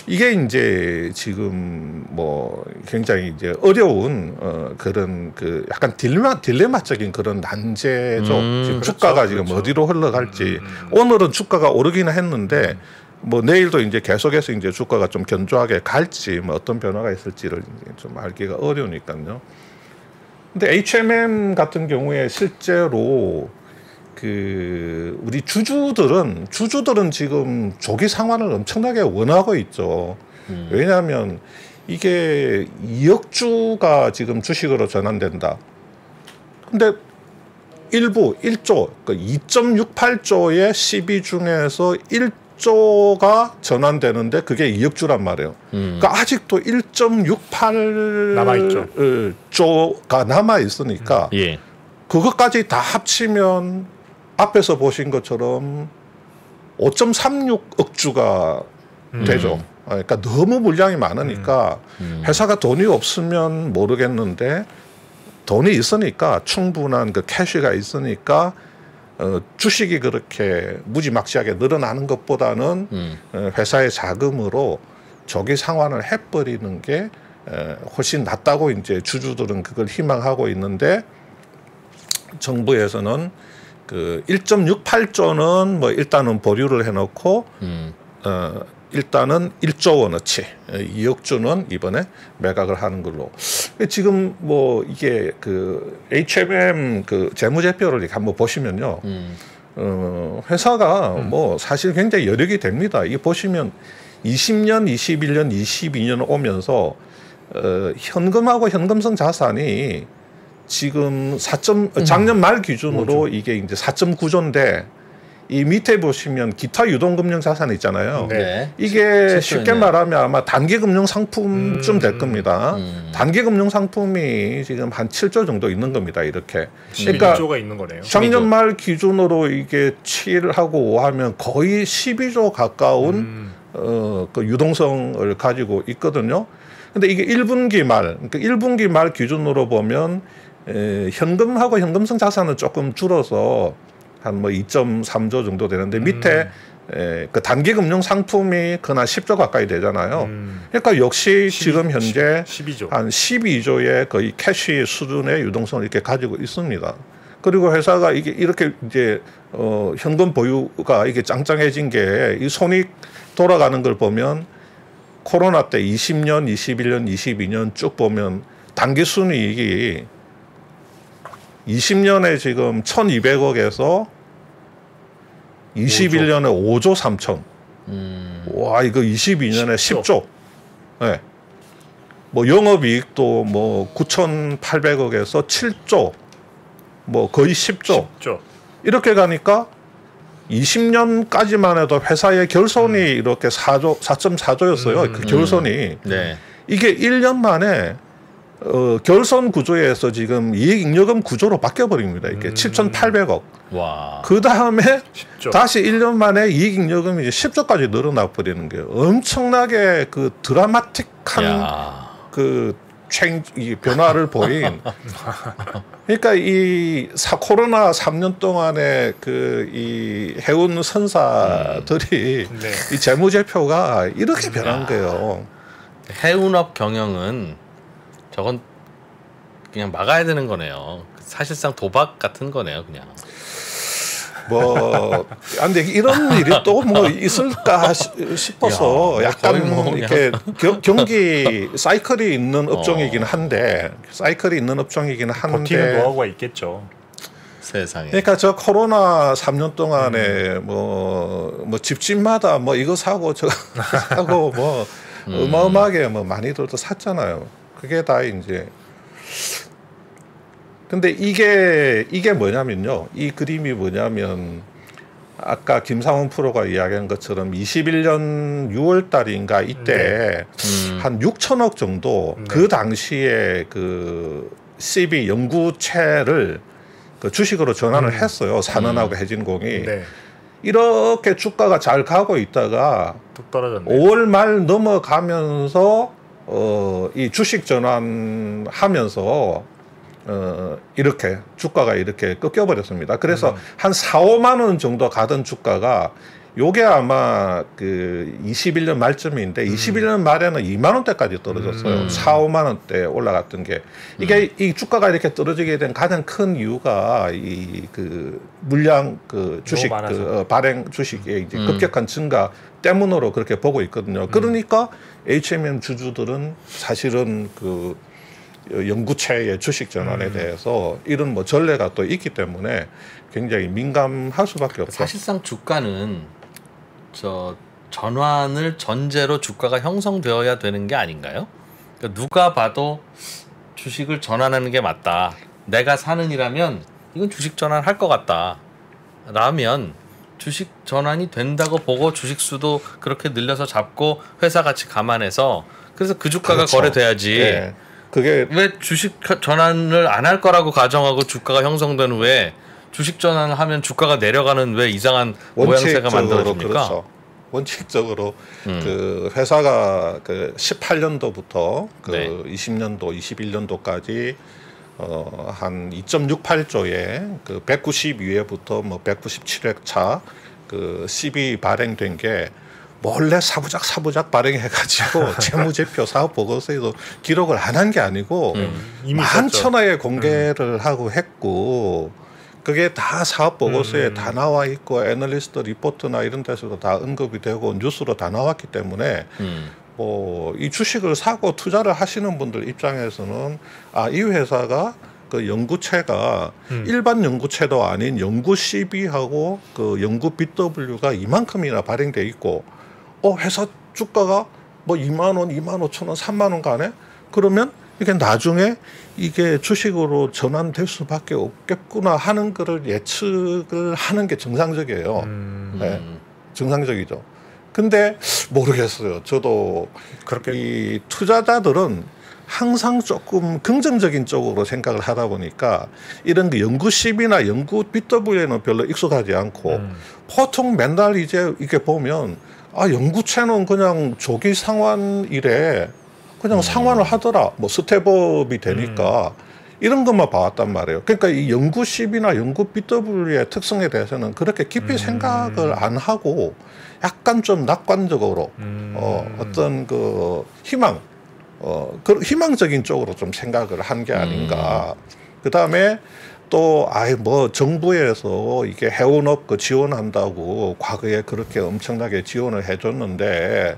이게 이제 지금 뭐 굉장히 이제 어려운 그런 그 약간 딜레마적인 그런 난제죠. 지금 그렇죠, 주가가 지금 그렇죠. 어디로 흘러갈지 오늘은 주가가 오르기는 했는데 뭐 내일도 이제 계속해서 이제 주가가 좀 견조하게 갈지 뭐 어떤 변화가 있을지를 좀 알기가 어려우니까요. 근데 HMM 같은 경우에 실제로 그 우리 주주들은 지금 조기 상환을 엄청나게 원하고 있죠. 왜냐하면 이게 2억 주가 지금 주식으로 전환된다. 근데 일부 1조, 그러니까 2.68조의 시비 중에서 1조가 전환되는데 그게 2억 주란 말이에요. 그러니까 아직도 1.68 남아있죠. 조가 남아 있으니까 예. 그것까지 다 합치면 앞에서 보신 것처럼 5.36억 주가 되죠. 그러니까 너무 물량이 많으니까 회사가 돈이 없으면 모르겠는데 돈이 있으니까 충분한 그 캐시가 있으니까 주식이 그렇게 무지막지하게 늘어나는 것보다는 회사의 자금으로 조기 상환을 해버리는 게 훨씬 낫다고 이제 주주들은 그걸 희망하고 있는데 정부에서는 그 1.68조는 뭐 일단은 보류를 해놓고 일단은 1조 원어치 2억 주는 이번에 매각을 하는 걸로. 지금 뭐 이게 그 HMM 그 재무제표를 이렇게 한번 보시면요. 회사가 뭐 사실 굉장히 여력이 됩니다. 이게 보시면 20년, 21년, 22년 오면서 현금하고 현금성 자산이 지금 작년 말 기준으로 이게 이제 4.9조인데 이 밑에 보시면 기타 유동금융 자산 있잖아요. 네. 이게 쉽게 말하면 아마 단기금융 상품쯤 될 겁니다. 단기금융 상품이 지금 한 7조 정도 있는 겁니다. 이렇게. 그러니까 12조가 있는 거네요. 작년 말 기준으로 이게 7하고 5 하면 거의 12조 가까운 그 유동성을 가지고 있거든요. 근데 이게 1분기 말, 그러니까 1분기 말 기준으로 보면 현금하고 현금성 자산은 조금 줄어서 한 뭐 2.3조 정도 되는데 밑에 그 단기금융 상품이 그날 10조 가까이 되잖아요. 그러니까 역시 지금 현재 12조. 한 12조의 거의 캐시 수준의 유동성을 이렇게 가지고 있습니다. 그리고 회사가 이게 이렇게 이제 현금 보유가 이게 짱짱해진 게 이 손이 돌아가는 걸 보면 코로나 때 20년, 21년, 22년 쭉 보면 단기 순이익이 20년에 지금 1,200억에서 21년에 5조 3천. 와, 이거 22년에 10조. 네. 뭐 영업이익도 뭐 9,800억에서 7조. 뭐 거의 10조. 이렇게 가니까 20년까지만 해도 회사의 결손이 이렇게 4.4조였어요. 그 결손이. 네. 이게 1년 만에 결손 구조에서 지금 이익잉여금 구조로 바뀌어버립니다. 이게 7,800억. 와. 그 다음에 10조. 다시 1년 만에 이익잉여금이 이제 10조까지 늘어나 버리는 게 엄청나게 그 드라마틱한 그 이 변화를 보인. 그러니까 이 코로나 3년 동안에 그 이 해운 선사들이 이 재무제표가 이렇게 변한 거예요. 해운업 경영은 저건 그냥 막아야 되는 거네요. 사실상 도박 같은 거네요, 그냥. 근데 이런 일이 또 뭐 있을까 싶어서 약간 뭐 이렇게 경기 사이클이 있는 업종이긴 한데 버티는 노하우가 있겠죠. 세상에. 그러니까 저 코로나 3년 동안에 뭐 집집마다 뭐 이거 사고 저거 사고 뭐 어마어마하게 뭐 많이들 샀잖아요. 그게 다 이제. 근데 이게 뭐냐면요. 이 그림이 뭐냐면 아까 김상훈 프로가 이야기한 것처럼 21년 6월 달인가 이때 한 6천억 정도 그 당시에 그 CB 연구체를 그 주식으로 전환을 했어요. 산원하고 해진공이. 네. 이렇게 주가가 잘 가고 있다가 뚝 떨어졌네. 5월 말 넘어가면서 이 주식 전환하면서 이렇게 주가가 이렇게 꺾여버렸습니다. 그래서 한 4, 5만 원 정도 가던 주가가 요게 아마 그 21년 말쯤인데 21년 말에는 2만 원대까지 떨어졌어요. 4, 5만 원대 올라갔던 게 이게 이 주가가 이렇게 떨어지게 된 가장 큰 이유가 이 그 물량 그 주식 그 발행 주식의 이제 급격한 증가 때문으로 그렇게 보고 있거든요. 그러니까 HMM 주주들은 사실은 그 연구체의 주식 전환에 대해서 이런 뭐 전례가 또 있기 때문에 굉장히 민감할 수밖에 없죠. 사실상 주가는 저 전환을 전제로 주가가 형성되어야 되는 게 아닌가요? 그러니까 누가 봐도 주식을 전환하는 게 맞다. 내가 사는 이라면 이건 주식 전환할 것 같다. 라면 주식 전환이 된다고 보고 주식 수도 그렇게 늘려서 잡고 회사 가치 감안해서 그래서 그 주가가 그렇죠. 거래돼야지. 네. 그게 왜 주식 전환을 안 할 거라고 가정하고 주가가 형성된 후에 주식 전환을 하면 주가가 내려가는 왜 이상한 모양새가 만들어집니까? 그렇죠. 원칙적으로 그 회사가 그 18년도부터 그 네. 20년도, 21년도까지 한 2.68조에 그 192회부터 뭐 197회차 그 CB 발행된 게 몰래 사부작 발행해가지고 재무제표 사업보고서에도 기록을 안 한 게 아니고 만천하에 공개를 하고 했고 그게 다 사업보고서에 다 나와 있고 애널리스트 리포트나 이런 데서도 다 언급이 되고 뉴스로 다 나왔기 때문에 뭐 이 주식을 사고 투자를 하시는 분들 입장에서는 이 회사가 그 연구체가 일반 연구체도 아닌 연구 CB하고 그 연구 BW가 이만큼이나 발행돼 있고 회사 주가가 뭐 2만 원, 2만 5천 원, 3만 원 가네? 그러면 이게 나중에 이게 주식으로 전환될 수밖에 없겠구나 하는 거를 예측을 하는 게 정상적이에요. 네, 정상적이죠. 근데 모르겠어요. 저도 그렇게 이 투자자들은 항상 조금 긍정적인 쪽으로 생각을 하다 보니까 이런 그 연구 CB나 연구 BW에는 별로 익숙하지 않고 보통 맨날 이제 이렇게 보면 연구체는 그냥 조기 상환이래. 그냥 상환을 하더라. 뭐 스텝업이 되니까 이런 것만 봐왔단 말이에요. 그러니까 이 연구 CB나 연구 BW의 특성에 대해서는 그렇게 깊이 생각을 안 하고 약간 좀 낙관적으로 어떤 그 희망, 그 희망적인 쪽으로 좀 생각을 한 게 아닌가. 그 다음에 또 뭐 정부에서 이게 해운업 그 지원한다고 과거에 그렇게 엄청나게 지원을 해줬는데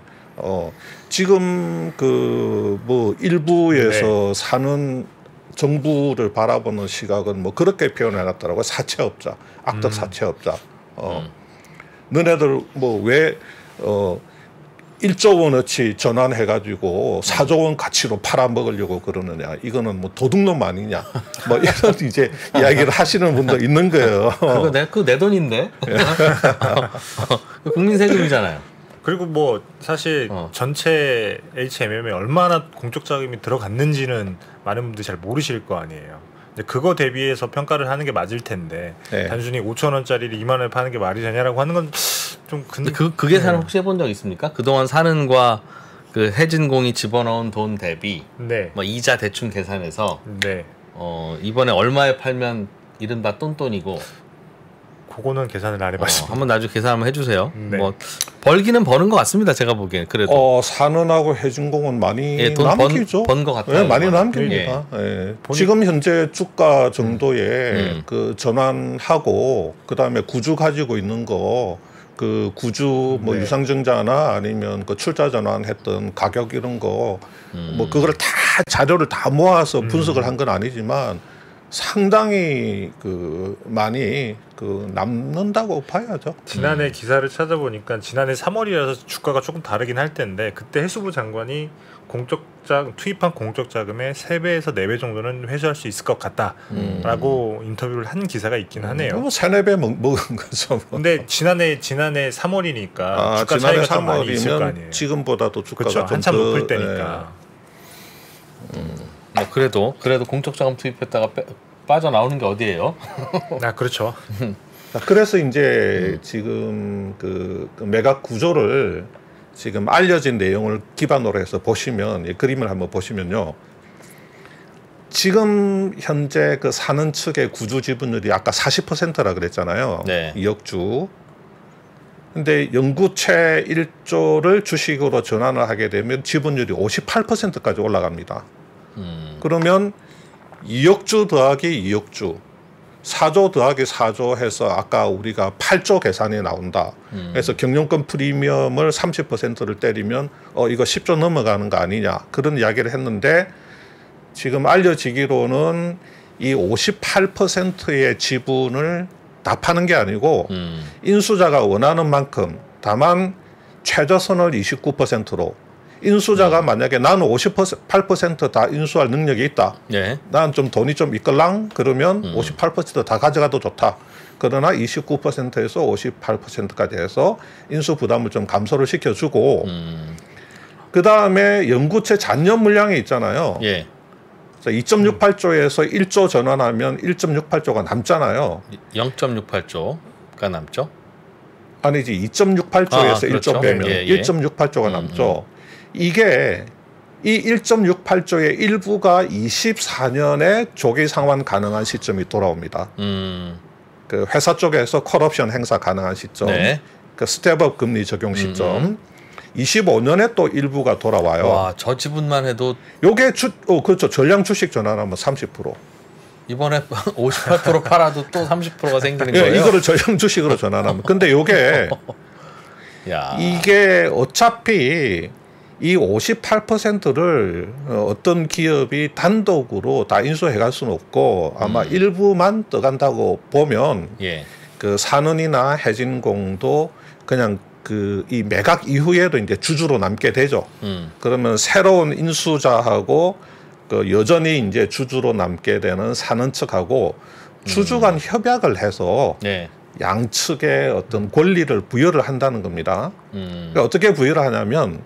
지금 그 뭐 일부에서 네. 사는 정부를 바라보는 시각은 뭐 그렇게 표현해놨더라고요. 사채업자, 악덕 사채업자. 너네들 뭐 왜 1조 원어치 전환해가지고 4조 원 가치로 팔아먹으려고 그러느냐. 이거는 뭐 도둑놈 아니냐. 뭐 이런 이제 이야기를 하시는 분도 있는 거예요. 그거 내 돈인데? 국민 세금이잖아요. 그리고 뭐 사실 전체 HMM에 얼마나 공적 자금이 들어갔는지는 많은 분들이 잘 모르실 거 아니에요. 근데 그거 대비해서 평가를 하는 게 맞을 텐데 네. 단순히 5천 원짜리를 2만 원에 파는 게 말이 되냐라고 하는 건 좀 근데 그게 사는 혹시 해본 적 있습니까? 그동안 사는과 그 해진공이 집어넣은 돈 대비 네. 뭐 이자 대충 계산해서 네. 이번에 얼마에 팔면 이른바 똔똔이고 그거는 계산을 안 해봤습니다. 한번 나중에 계산 한번 해주세요. 네. 뭐 벌기는 버는 것 같습니다. 제가 보기엔 그래도. 산은하고 해진공은 많이 예, 돈 남기죠. 번 것 같아요. 네, 많이 남깁니다. 예. 예. 지금 현재 주가 정도에 그 전환하고 그 다음에 구주 가지고 있는 거. 그 구주 뭐 네. 유상증자나 아니면 그 출자 전환했던 가격 이런 거 뭐 그걸 다 자료를 다 모아서 분석을 한 건 아니지만 상당히 그 많이 그 남는다고 봐야죠. 지난해 기사를 찾아보니까 지난해 3월이라서 주가가 조금 다르긴 할 텐데 그때 해수부 장관이 투입한 공적 자금의 3배에서 4배 정도는 회수할 수 있을 것 같다라고 인터뷰를 한 기사가 있긴 하네요. 뭐 3-4배 먹은 거죠. 근데 지난해 3월이니까 주가 차이가 좀 많이 있을 거 아니에요. 지금보다도 주가가 그렇죠. 좀 한참 높을 때니까. 뭐 그래도 공적 자금 투입했다가 빠져나오는 게 어디예요? 그렇죠. 그래서 이제 지금 그 매각 구조를 지금 알려진 내용을 기반으로 해서 보시면 이 그림을 한번 보시면요. 지금 현재 그 사는 측의 구주 지분율이 아까 40%라 그랬잖아요. 네. 2억 주. 근데 연구체 1조를 주식으로 전환을 하게 되면 지분율이 58%까지 올라갑니다. 그러면 2억 주 더하기 2억 주 4조 더하기 4조 해서 아까 우리가 8조 계산이 나온다. 그래서 경영권 프리미엄을 30%를 때리면 이거 10조 넘어가는 거 아니냐. 그런 이야기를 했는데 지금 알려지기로는 이 58%의 지분을 다 파는 게 아니고 인수자가 원하는 만큼 다만 최저선을 29%로 인수자가 만약에 나는 58% 다 인수할 능력이 있다. 네. 난 좀 돈이 좀 있걸랑 그러면 58% 다 가져가도 좋다. 그러나 29%에서 58%까지 해서 인수 부담을 좀 감소를 시켜주고 그 다음에 연구체 잔여 물량이 있잖아요. 예. 2.68조에서 1조 전환하면 1.68조가 남잖아요. 0.68조가 남죠? 아니지 2.68조에서 그렇죠. 1조 빼면 예, 예. 1.68조가 남죠. 이게 이 1.68조의 일부가 24년에 조기 상환 가능한 시점이 돌아옵니다. 그 회사 쪽에서 콜옵션 행사 가능한 시점, 네. 그 스텝업 금리 적용 시점, 25년에 또 일부가 돌아와요. 와, 저 지분만 해도 요게 그렇죠. 전량 주식 전환하면 30%. 이번에 58% 팔아도 또 30%가 생기는 거예요. 이거를 전량 주식으로 전환하면. 근데 요게 야. 이게 어차피 이 58%를 어떤 기업이 단독으로 다 인수해갈 수는 없고 아마 일부만 떠간다고 보면 예. 그 산은이나 해진공도 그냥 그 이 매각 이후에도 이제 주주로 남게 되죠. 그러면 새로운 인수자하고 그 여전히 이제 주주로 남게 되는 산은 측하고 주주 간 협약을 해서 네. 양측의 어떤 권리를 부여를 한다는 겁니다. 그러니까 어떻게 부여를 하냐면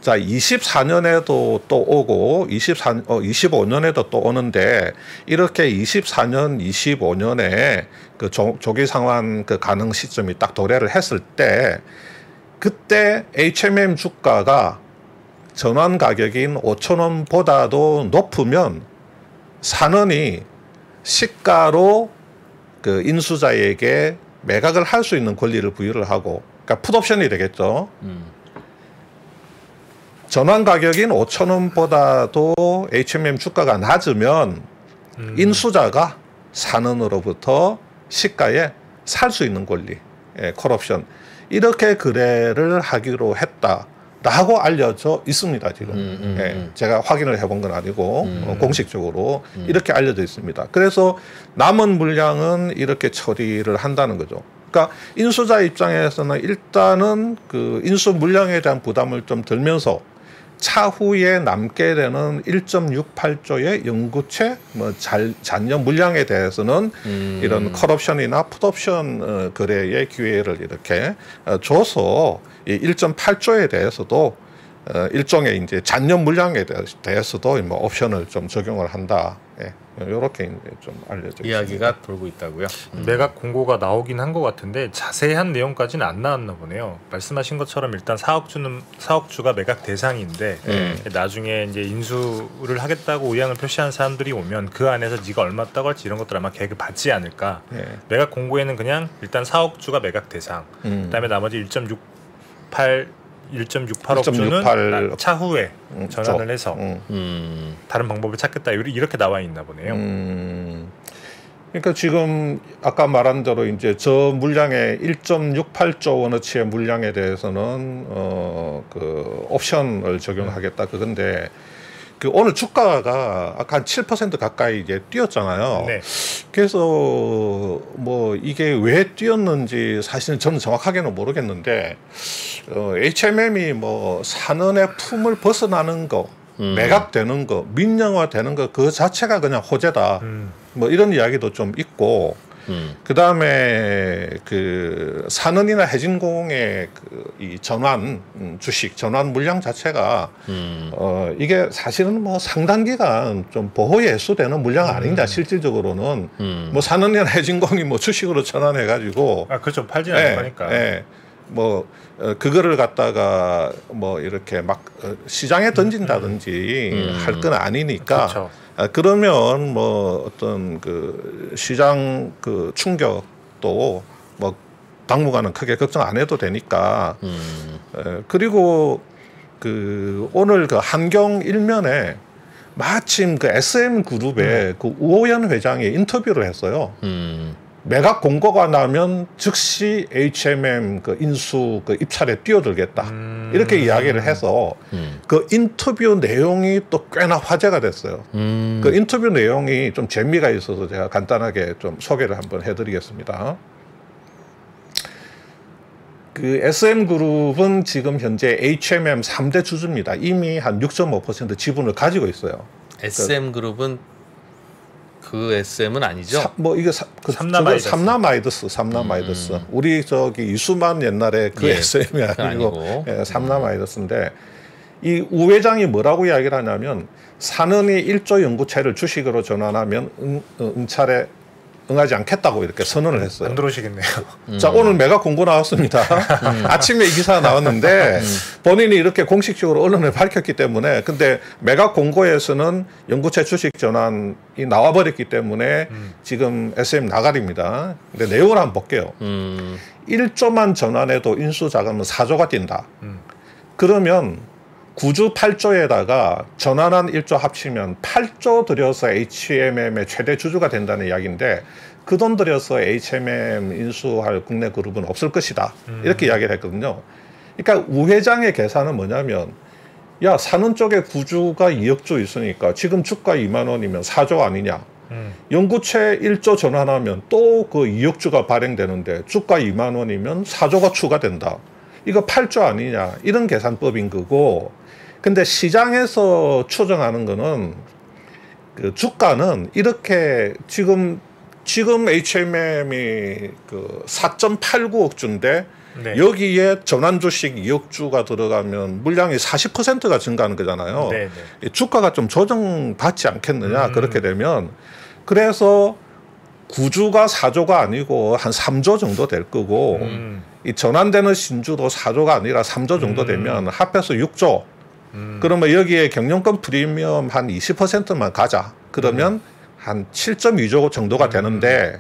자 24년에도 또 오고 25년에도 또 오는데 이렇게 24년, 25년에 그 조기 상환 그 가능 시점이 딱 도래를 했을 때 그때 HMM 주가가 전환 가격인 5,000원보다도 높으면 산은이 시가로 그 인수자에게 매각을 할 수 있는 권리를 부여를 하고 그러니까 풋옵션이 되겠죠. 전환 가격인 5,000원보다도 HMM 주가가 낮으면 인수자가 산은으로부터 시가에 살 수 있는 권리, 콜옵션 이렇게 거래를 하기로 했다라고 알려져 있습니다. 지금 제가 확인을 해본 건 아니고 공식적으로 이렇게 알려져 있습니다. 그래서 남은 물량은 이렇게 처리를 한다는 거죠. 그러니까 인수자 입장에서는 일단은 그 인수 물량에 대한 부담을 좀 들면서 차후에 남게 되는 1.68조의 연구체 잔여 물량에 대해서는 이런 콜옵션이나 풋옵션 거래의 기회를 이렇게 줘서 이 1.8조에 대해서도 일종의 이제 잔여 물량에 대해서도 뭐 옵션을 좀 적용을 한다. 예. 이렇게 이제 좀 알려져 이야기가 있습니다. 돌고 있다고요. 매각 공고가 나오긴 한 것 같은데 자세한 내용까지는 안 나왔나 보네요. 말씀하신 것처럼 일단 사업주가 매각 대상인데 나중에 이제 인수를 하겠다고 의향을 표시한 사람들이 오면 그 안에서 네가 얼마 따고 할지 이런 것들 아마 계획을 받지 않을까. 매각 공고에는 그냥 일단 사업주가 매각 대상. 그다음에 나머지 1.68억 주는 차후에 전환을 해서 다른 방법을 찾겠다 이렇게 나와 있나 보네요. 그러니까 지금 아까 말한 대로 이제 저 물량의 1.68조 원어치의 물량에 대해서는 그 옵션을 적용하겠다 그건데 그 오늘 주가가 아까 한 7% 가까이 이제 뛰었잖아요. 네. 그래서 뭐 이게 왜 뛰었는지 사실은 저는 정확하게는 모르겠는데 HMM이 뭐 산은의 품을 벗어나는 거, 매각되는 거, 민영화되는 거 그 자체가 그냥 호재다. 뭐 이런 이야기도 좀 있고. 그 다음에 그 산은이나 해진공의 그 이 전환 주식 전환 물량 자체가 이게 사실은 뭐 상당 기간 좀 보호에 해소되는 물량 아닌가 실질적으로는 뭐 산은이나 해진공이 뭐 주식으로 전환해 가지고 그렇죠 팔지 않을 거니까 뭐 그거를 갖다가 뭐 이렇게 막 시장에 던진다든지 할 건 아니니까. 그렇죠. 그러면 뭐 어떤 그 시장 그 충격도 뭐 당분간은 크게 걱정 안 해도 되니까. 그리고 그 오늘 그 한경 일면에 마침 그 SM 그룹의 그 우호연 회장이 인터뷰를 했어요. 매각 공고가 나면 즉시 HMM 그 인수 그 입찰에 뛰어들겠다 이렇게 이야기를 해서 그 인터뷰 내용이 또 꽤나 화제가 됐어요. 그 인터뷰 내용이 좀 재미가 있어서 제가 간단하게 좀 소개를 한번 해드리겠습니다. 그 SM그룹은 지금 현재 HMM 3대 주주입니다. 이미 한 6.5% 지분을 가지고 있어요. SM그룹은 그 SM은 아니죠? 뭐 이게 삼남아이더스. 우리 저기 이수만 옛날에 그 SM이 아니고 삼남아이더스인데 이 우 회장이 뭐라고 이야기를 하냐면 산은이 1조 연구체를 주식으로 전환하면 응찰에 응하지 않겠다고 이렇게 선언을 했어요. 안 들어오시겠네요. 자, 오늘 매각 공고 나왔습니다. 아침에 이 기사가 나왔는데 본인이 이렇게 공식적으로 언론에 밝혔기 때문에 근데 매각 공고에서는 연구체 주식 전환이 나와버렸기 때문에 지금 SM 나가리입니다. 근데 내용을 한번 볼게요. 1조만 전환해도 인수 자금은 4조가 뛴다. 그러면 9주 8조에다가 전환한 1조 합치면 8조 들여서 HMM의 최대 주주가 된다는 이야기인데 그 돈 들여서 HMM 인수할 국내 그룹은 없을 것이다. 이렇게 이야기를 했거든요. 그러니까 우 회장의 계산은 뭐냐면 야 산은 쪽에 구주가 2억 주 있으니까 지금 주가 2만 원이면 4조 아니냐. 연구체 1조 전환하면 또 그 2억 주가 발행되는데 주가 2만 원이면 4조가 추가된다. 이거 8조 아니냐. 이런 계산법인 거고 근데 시장에서 추정하는 거는 그 주가는 이렇게 지금 HMM이 그 4.89억 주인데 네. 여기에 전환 주식 2억 주가 들어가면 물량이 40%가 증가하는 거잖아요. 네, 네. 주가가 좀 조정받지 않겠느냐 그렇게 되면 그래서 9주가 4조가 아니고 한 3조 정도 될 거고 이 전환되는 신주도 4조가 아니라 3조 정도 되면 합해서 6조 그러면 여기에 경영권 프리미엄 한 20%만 가자. 그러면 한 7.2조 정도가 되는데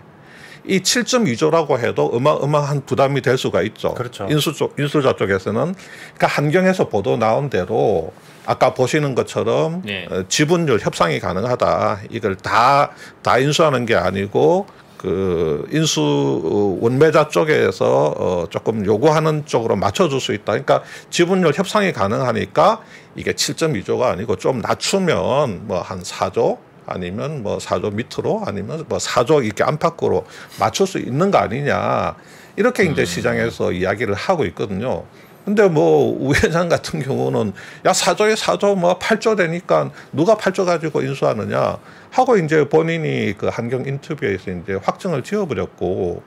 이 7.2조라고 해도 어마어마한 부담이 될 수가 있죠. 그렇죠. 인수자 쪽에서는 그러니까 한경에서 보도 나온 대로 아까 보시는 것처럼 네. 지분율 협상이 가능하다. 이걸 다 인수하는 게 아니고 그 인수 원매자 쪽에서 조금 요구하는 쪽으로 맞춰줄 수 있다. 그러니까 지분율 협상이 가능하니까 이게 7.2조가 아니고 좀 낮추면 뭐 한 4조 아니면 뭐 4조 밑으로 아니면 뭐 4조 이렇게 안팎으로 맞출 수 있는 거 아니냐. 이렇게 이제 시장에서 이야기를 하고 있거든요. 근데 뭐 우 회장 같은 경우는 야 4조에 4조 뭐 8조 되니까 누가 8조 가지고 인수하느냐 하고 이제 본인이 그 한경 인터뷰에서 이제 확정을 지어버렸고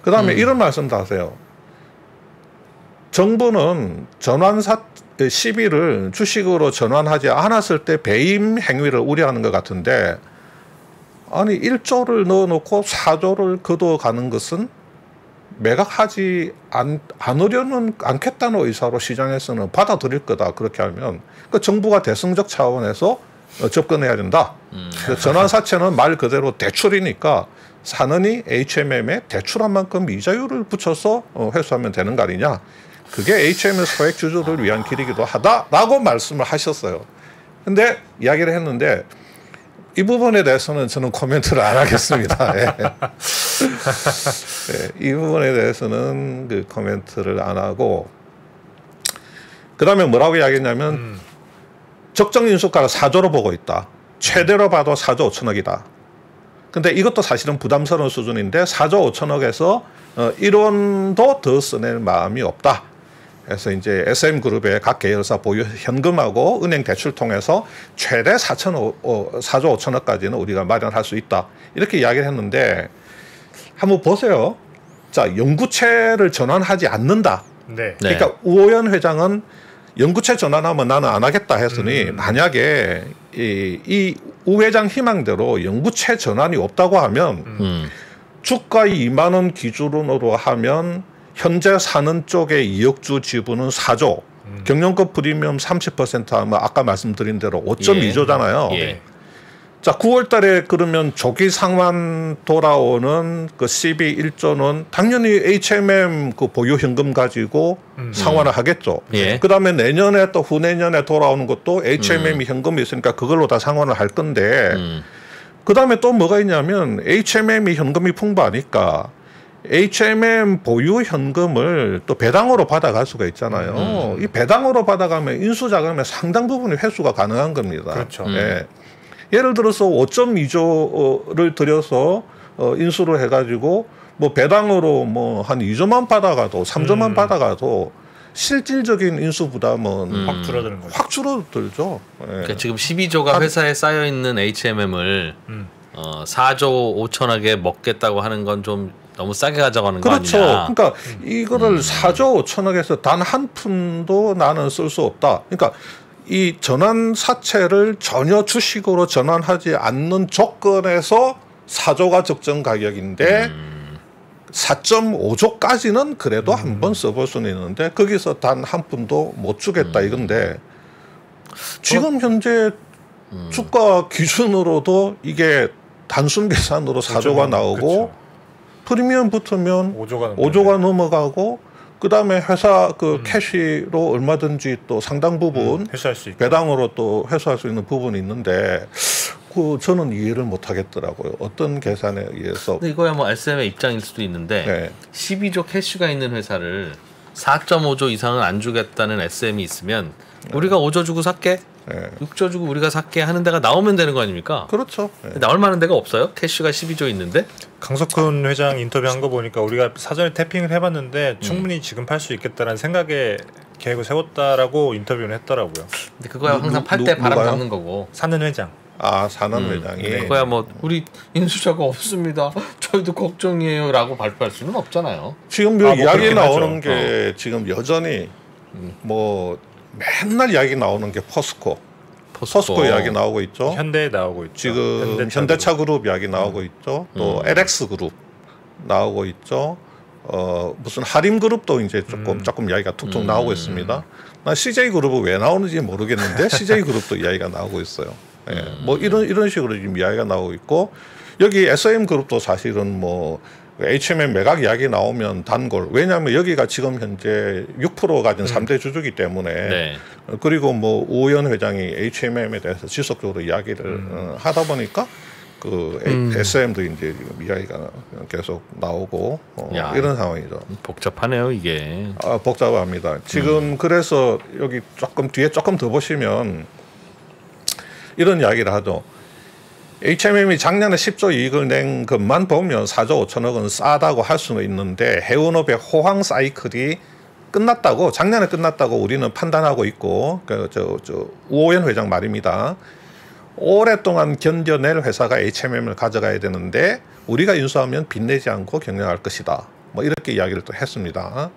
그다음에 이런 말씀도 하세요. 정부는 전환사 시비를 주식으로 전환하지 않았을 때 배임 행위를 우려하는 것 같은데 아니 1조를 넣어놓고 4조를 걷어가는 것은 매각하지 않으려는 않겠다는 의사로 시장에서는 받아들일 거다. 그렇게 하면 그 정부가 대승적 차원에서 접근해야 된다. 전환사채는 말 그대로 대출이니까 사느니 HMM에 대출한 만큼 이자율을 붙여서 회수하면 되는 거 아니냐. 그게 HMM 소액 주주를 위한 길이기도 하다라고 말씀을 하셨어요. 근데 이야기를 했는데 이 부분에 대해서는 저는 코멘트를 안 하겠습니다. 예. 예, 이 부분에 대해서는 그 코멘트를 안 하고 그 다음에 뭐라고 이야기했냐면 적정 인수가를 4조로 보고 있다. 최대로 봐도 4조 5천억이다. 근데 이것도 사실은 부담스러운 수준인데 4조 5천억에서 1원도 더 써낼 마음이 없다. 그래서 이제 SM그룹의 각 계열사 보유 현금하고 은행 대출 통해서 최대 4조 5천억까지는 우리가 마련할 수 있다. 이렇게 이야기를 했는데 한번 보세요. 자, 영구채를 전환하지 않는다. 네. 그러니까 우호연 회장은 영구채 전환하면 나는 안 하겠다 했으니 만약에 이 우 회장 희망대로 영구채 전환이 없다고 하면 주가 2만 원 기준으로 하면 현재 사는 쪽의 이역주 지분은 4조, 경영급 프리미엄 30% 하면 아까 말씀드린 대로 5.2조잖아요. 예. 자, 9월 달에 그러면 조기 상환 돌아오는 그 CB 1조는 당연히 HMM 그 보유 현금 가지고 상환을 하겠죠. 예. 그 다음에 내년에 또 후내년에 돌아오는 것도 HMM이 현금이 있으니까 그걸로 다 상환을 할 건데 그 다음에 또 뭐가 있냐면 HMM이 현금이 풍부하니까 HMM 보유 현금을 또 배당으로 받아갈 수가 있잖아요. 이 배당으로 받아가면 인수자금의 상당 부분이 회수가 가능한 겁니다. 그렇죠. 예. 예를 들어서 5.2조를 들여서 인수를 해가지고 뭐 배당으로 뭐 한 2조만 받아가도 3조만 받아가도 실질적인 인수 부담은 확 줄어드는 거죠. 확 줄어들죠. 예. 그러니까 지금 12조가 회사에 쌓여 있는 HMM을 4조 5천억에 먹겠다고 하는 건 좀 너무 싸게 가져가는 거 그렇죠. 아니냐. 그러니까 이거를 4조 5천억에서 단 한 푼도 나는 쓸 수 없다. 그러니까 이 전환 사채를 전혀 주식으로 전환하지 않는 조건에서 4조가 적정 가격인데 4.5조까지는 그래도 한번 써볼 수는 있는데 거기서 단 한 푼도 못 주겠다 이건데 지금 현재 주가 기준으로도 이게 단순 계산으로 4조가 나오고 그렇죠. 프리미엄 붙으면 5조가 넘어가고 그 다음에 회사 그 캐시로 얼마든지 또 상당 부분 회수할 수 있고 배당으로 또 회수할 수 있는 부분이 있는데 그 저는 이해를 못 하겠더라고요. 어떤 계산에 의해서. 근데 이거야 뭐 SM의 입장일 수도 있는데 네. 12조 캐시가 있는 회사를 4.5조 이상은 안 주겠다는 SM이 있으면 우리가 5조 주고 살게, 네. 6조 주고 우리가 살게 하는 데가 나오면 되는 거 아닙니까? 그렇죠. 네. 나올 만한 데가 없어요? 캐시가 12조 있는데? 강석훈 회장 인터뷰한 거 보니까 우리가 사전에 태핑을 해봤는데 충분히 지금 팔 수 있겠다라는 생각에 계획을 세웠다라고 인터뷰를 했더라고요. 근데 그거야 항상 팔 때 바람 누가요? 잡는 거고. 사는 회장. 아, 사는 회장이. 네. 그거야 뭐 우리 인수자가 없습니다. 저희도 걱정이에요라고 발표할 수는 없잖아요. 지금 뭐 이야기 그렇긴 나오는 하죠. 게 지금 여전히 뭐 맨날 이야기 나오는 게 포스코 이야기 나오고 있죠. 현대에 나오고 있죠. 지금 현대차 그룹 이야기 나오고 있죠. 또 LX 그룹 나오고 있죠. 무슨 하림 그룹도 이제 조금 이야기가 툭툭 나오고 있습니다. 난 CJ 그룹은 왜 나오는지 모르겠는데 CJ 그룹도 이야기가 나오고 있어요. 예, 뭐 이런 식으로 지금 이야기가 나오고 있고 여기 SM 그룹도 사실은 뭐 HMM 매각 이야기 나오면 단골. 왜냐하면 여기가 지금 현재 6% 가진 3대 주주기 때문에 네. 그리고 뭐 우호연 회장이 HMM에 대해서 지속적으로 이야기를 하다 보니까 그 SM도 이제 지금 이야기가 계속 나오고 이런 상황이죠. 복잡하네요 이게. 복잡합니다. 지금 그래서 여기 조금 뒤에 조금 더 보시면 이런 이야기를 하죠. HMM이 작년에 10조 이익을 낸 것만 보면 4조 5천억은 싸다고 할 수는 있는데 해운업의 호황 사이클이 끝났다고 작년에 끝났다고 우리는 판단하고 있고 우호연 회장 말입니다. 오랫동안 견뎌낼 회사가 HMM을 가져가야 되는데 우리가 인수하면 빚내지 않고 경영할 것이다. 뭐 이렇게 이야기를 또 했습니다.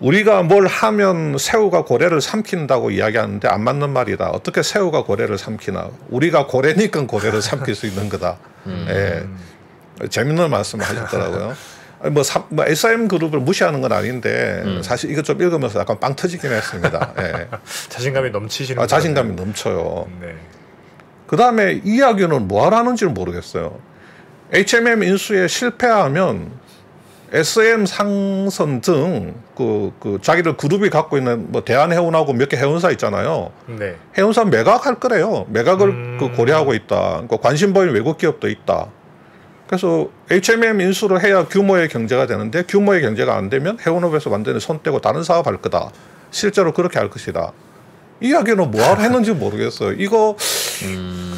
우리가 뭘 하면 새우가 고래를 삼킨다고 이야기하는데 안 맞는 말이다. 어떻게 새우가 고래를 삼키나? 우리가 고래니까 고래를 삼킬 수 있는 거다. 예. 재밌는 말씀을 하셨더라고요. 뭐 SM 그룹을 무시하는 건 아닌데 사실 이거 좀 읽으면서 약간 빵 터지긴 했습니다. 예. 자신감이 넘치시는 자신감이 넘쳐요. 네. 그 다음에 이야기는 뭐 하라는지를 모르겠어요. HMM 인수에 실패하면 SM 상선 등 그 자기들 그룹이 갖고 있는 뭐 대한해운하고 몇 개 해운사 있잖아요. 네. 해운사 매각할 거래요. 매각을 그 고려하고 있다. 그 관심 보이는 외국 기업도 있다. 그래서 HMM 인수를 해야 규모의 경제가 되는데 규모의 경제가 안 되면 해운업에서 완전히 손 떼고 다른 사업할 거다. 실제로 그렇게 할 것이다. 이야기는 뭐하러 했는지 모르겠어요. 이거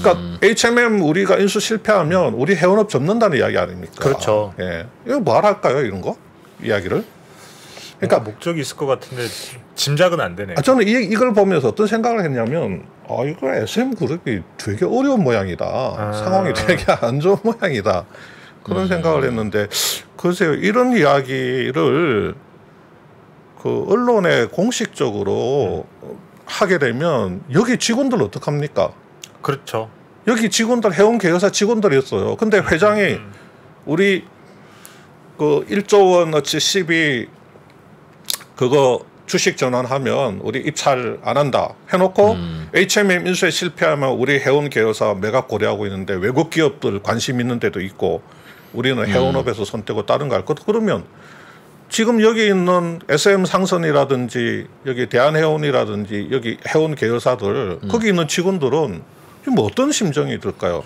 그러니까 HMM 우리가 인수 실패하면 우리 해운업 접는다는 이야기 아닙니까? 그렇죠. 예. 이거 뭐하러 할까요? 이런 거? 이야기를? 그러니까 목적이 있을 것 같은데 짐작은 안 되네요. 저는 이걸 보면서 어떤 생각을 했냐면 이거 SM그룹이 되게 어려운 모양이다. 상황이 되게 안 좋은 모양이다. 그런 생각을 했는데 글쎄요. 이런 이야기를 그 언론에 공식적으로 하게 되면 여기 직원들 어떡합니까? 그렇죠. 여기 직원들 해운계열사 직원들이었어요. 근데 회장이 우리 그 1조 원어치 12 그거 주식 전환하면 우리 입찰 안 한다 해놓고 HMM 인수에 실패하면 우리 해운계열사 매각 고려하고 있는데 외국 기업들 관심 있는 데도 있고 우리는 해운업에서 손 떼고 다른 거 할 것. 그러면 지금 여기 있는 SM 상선이라든지 여기 대한해운이라든지 여기 해운 계열사들 거기 있는 직원들은 뭐 어떤 심정이 들까요?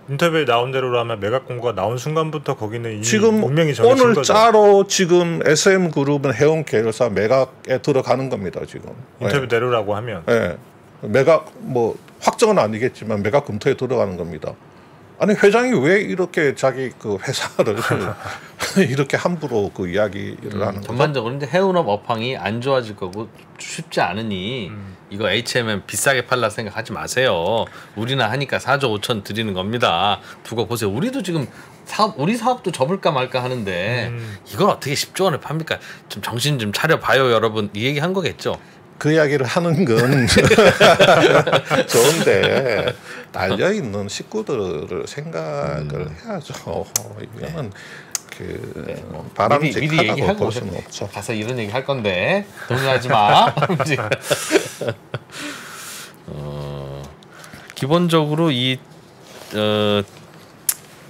인터뷰에 나온 대로라면 매각 공고가 나온 순간부터 거기는 이미 지금 운명이 정해진 오늘 거죠. 짜로 지금 SM 그룹은 해운 계열사 매각에 들어가는 겁니다. 지금 인터뷰대로라고 하면 매각 뭐 확정은 아니겠지만 매각 검토에 들어가는 겁니다. 아니 회장이 왜 이렇게 자기 그 회사를 이렇게 함부로 그 이야기를 하는 거죠? 전반적으로 근데 해운업 업황이 안 좋아질 거고 쉽지 않으니 이거 HMM 비싸게 팔라 생각하지 마세요. 우리나 하니까 4조 5천 드리는 겁니다. 두고 보세요. 우리도 지금 우리 사업도 접을까 말까 하는데 이걸 어떻게 10조 원에 팝니까? 좀 정신 좀 차려봐요 여러분. 이 얘기 한 거겠죠? 그 이야기를 하는 건 좋은데 달려있는 식구들을 생각을 해야죠. 이거는 바람직하다고 볼 수는 없죠. 가서 이런 얘기 할 건데 동의하지 마. 기본적으로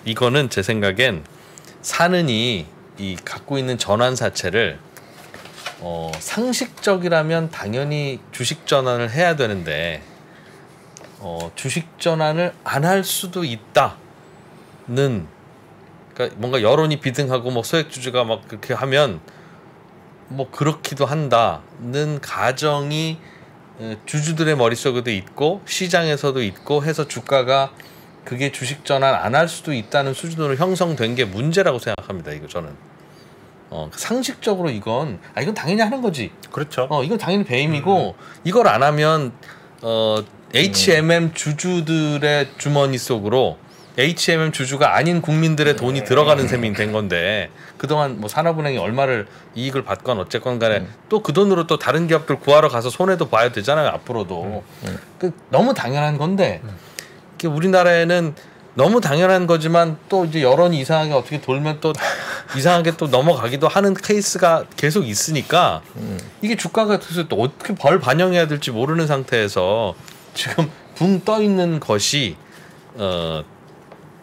이거는 제 생각엔 사는이 이 갖고 있는 전환사채를 상식적이라면 당연히 주식 전환을 해야 되는데 주식 전환을 안 할 수도 있다는, 그러니까 뭔가 여론이 비등하고 뭐 소액주주가 막 그렇게 하면 뭐 그렇기도 한다는 가정이 주주들의 머릿속에도 있고 시장에서도 있고 해서 주가가 그게 주식 전환 안 할 수도 있다는 수준으로 형성된 게 문제라고 생각합니다. 이거 저는. 상식적으로 이건 당연히 하는 거지. 그렇죠. 이건 당연히 배임이고 이걸 안 하면 HMM 주주들의 주머니 속으로 HMM 주주가 아닌 국민들의 돈이 들어가는 셈이 된 건데 그동안 뭐 산업은행이 얼마를 이익을 받건 어쨌건 간에 또 그 돈으로 또 다른 기업들 구하러 가서 손해도 봐야 되잖아요. 앞으로도. 너무 당연한 건데 우리나라에는 너무 당연한 거지만 또 이제 여론이 이상하게 어떻게 돌면 또 이상하게 또 넘어가기도 하는 케이스가 계속 있으니까 이게 주가가 그래서 또 어떻게 반영해야 될지 모르는 상태에서 지금 붕 떠 있는 것이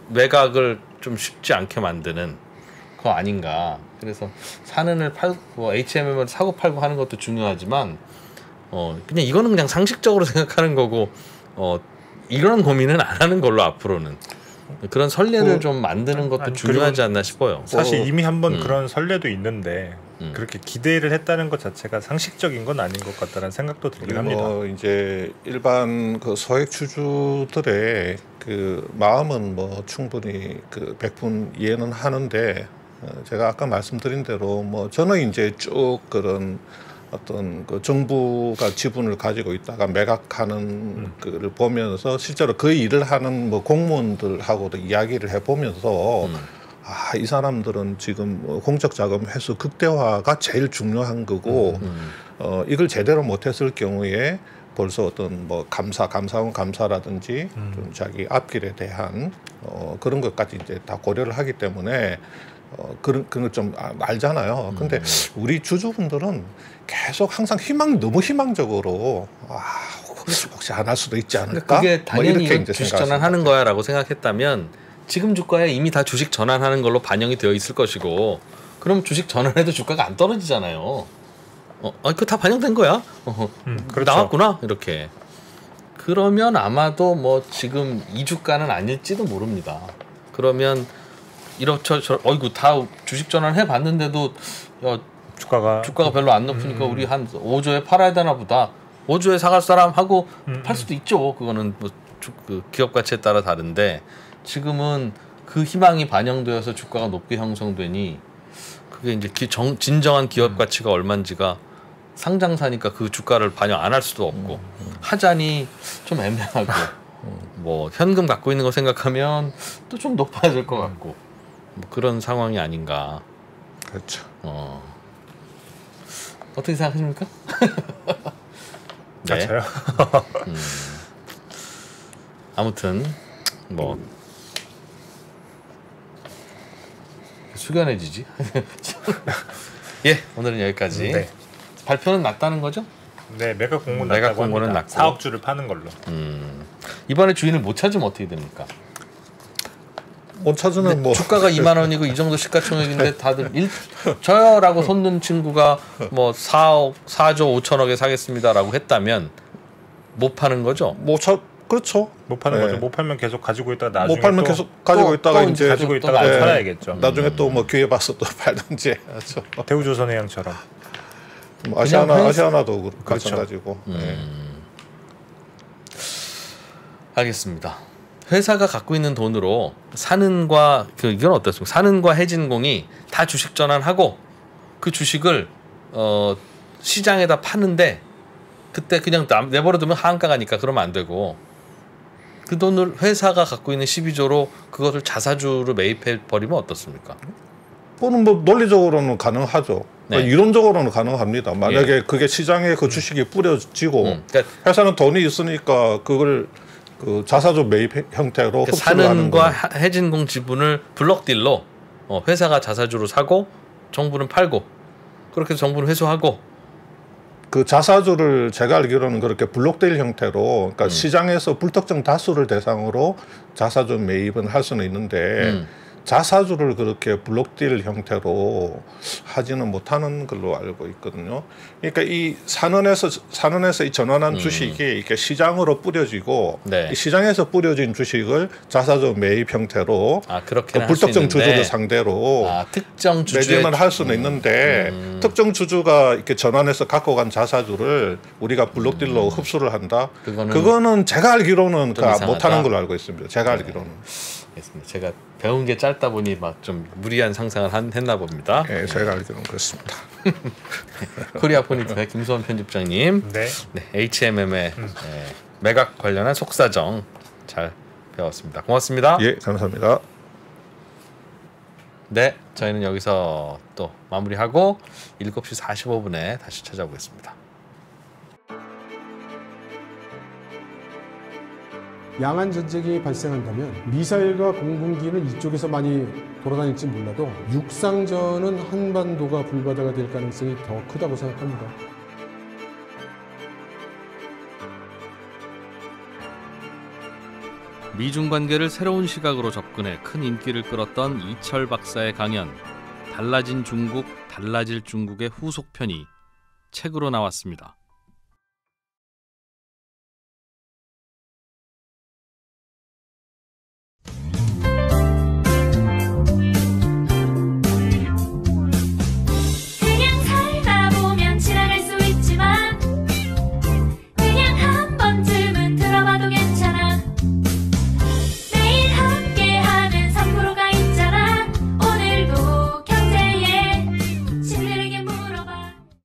매각을 좀 쉽지 않게 만드는 거 아닌가. 그래서 산은을 팔고 HMM을 사고 팔고 하는 것도 중요하지만 그냥 이거는 그냥 상식적으로 생각하는 거고 이런 고민은 안 하는 걸로 앞으로는 그런 선례를 좀 만드는 것도 중요하지 않나 싶어요. 사실 이미 한번 그런 선례도 있는데 그렇게 기대를 했다는 것 자체가 상식적인 건 아닌 것 같다는 생각도 들긴 합니다. 이제 일반 그 소액 주주들의 그 마음은 뭐 충분히 그 100분 이해는 하는데 제가 아까 말씀드린 대로 뭐 저는 이제 쭉 그런 어떤 그 정부가 지분을 가지고 있다가 매각하는 그를 보면서 실제로 그 일을 하는 뭐 공무원들하고도 이야기를 해보면서 이 사람들은 지금 공적 자금 회수 극대화가 제일 중요한 거고 이걸 제대로 못했을 경우에 벌써 어떤 뭐 감사원 감사라든지 좀 자기 앞길에 대한 그런 것까지 이제 다 고려를 하기 때문에 그런 걸 좀 알잖아요. 근데 우리 주주분들은 계속 항상 너무 희망적으로 혹시 안 할 수도 있지 않을까? 그러니까 그게 당연히 뭐 주식 전환하는 거야라고 생각했다면 지금 주가에 이미 다 주식 전환하는 걸로 반영이 되어 있을 것이고 그럼 주식 전환해도 주가가 안 떨어지잖아요. 그거 다 반영된 거야. 그렇죠. 나왔구나 이렇게. 그러면 아마도 뭐 지금 이 주가는 아닐지도 모릅니다. 그러면 어이구 다 주식 전환 해봤는데도 주가가 별로 안 높으니까 우리 한 5조에 팔아야 되나 보다. 5조에 사갈 사람 하고 팔 수도 있죠. 그거는 뭐 그 기업 가치에 따라 다른데 지금은 그 희망이 반영되어서 주가가 높게 형성되니 그게 이제 진정한 기업 가치가 얼마인지가 상장사니까 그 주가를 반영 안 할 수도 없고 하자니 좀 애매하고 뭐 현금 갖고 있는 거 생각하면 또 좀 높아질 것 같고 뭐 그런 상황이 아닌가. 그렇죠. 어떻게 생각하십니까? 네. 저요. 아무튼 뭐 숙연해지지. 예, 오늘은 여기까지. 네. 발표는 났다는 거죠? 네, 매각 공고는 났다고 합니다. 4억 주를 파는 걸로. 이번에 주인을 못 찾으면 어떻게 됩니까? 못 찾으면 뭐 주가가 2만 원이고 이 정도 시가총액인데 다들 저요라고 손든 친구가 뭐 4조 5천억에 사겠습니다라고 했다면 못 파는 거죠? 그렇죠. 못 파는 거죠. 못 팔면 계속 가지고 있다가 나중에 못 팔면 계속 가지고 있다가 이제 가지고 있다가 팔아야겠죠. 나중에 또 뭐 기회 봐서 또 팔든지 하죠. 대우조선해양처럼. 뭐 아시아나도 마찬가지고. 알겠습니다. 회사가 갖고 있는 돈으로 산은과 이건 어떻습니까? 산은과 해진공이 다 주식 전환하고 그 주식을 시장에다 파는데 그때 그냥 내버려두면 하한가가니까 그러면 안 되고 그 돈을 회사가 갖고 있는 12조로 그것을 자사주로 매입해 버리면 어떻습니까? 그거는 뭐 논리적으로는 가능하죠. 네. 이론적으로는 가능합니다. 만약에 그게 시장에 그 주식이 뿌려지고 그러니까 회사는 돈이 있으니까 그걸 그 자사주 매입 형태로 흡수를 하는 거예요. 산은과 해진공 지분을 블록딜로 회사가 자사주로 사고 정부는 팔고 그렇게 해서 정부는 회수하고 그 자사주를 제가 알기로는 그렇게 블록딜 형태로 그러니까 시장에서 불특정 다수를 대상으로 자사주 매입은 할 수는 있는데 자사주를 그렇게 블록딜 형태로 하지는 못하는 걸로 알고 있거든요. 그러니까 이 산원에서 이 전환한 주식이 이렇게 시장으로 뿌려지고 이 시장에서 뿌려진 주식을 자사주 매입 형태로 그렇게 불특정 주주를 상대로 특정 주주의 매집을 할 수는 있는데 특정 주주가 이렇게 전환해서 갖고 간 자사주를 우리가 블록딜로 흡수를 한다. 그거는 제가 알기로는 못하는 걸로 알고 있습니다. 제가 알기로는. 제가 배운 게 짧다 보니 막 좀 무리한 상상을 했나 봅니다. 네, 제가 알기로는 그렇습니다. 코리아포니트의 김수원 편집장님, HMM의 매각 관련한 속사정 잘 배웠습니다. 고맙습니다. 예, 감사합니다. 네, 저희는 여기서 또 마무리하고 7시 45분에 다시 찾아오겠습니다. 양안 전쟁이 발생한다면 미사일과 공군기는 이쪽에서 많이 돌아다닐지 몰라도 육상전은 한반도가 불바다가 될 가능성이 더 크다고 생각합니다. 미중 관계를 새로운 시각으로 접근해 큰 인기를 끌었던 이철 박사의 강연 달라진 중국, 달라질 중국의 후속편이 책으로 나왔습니다.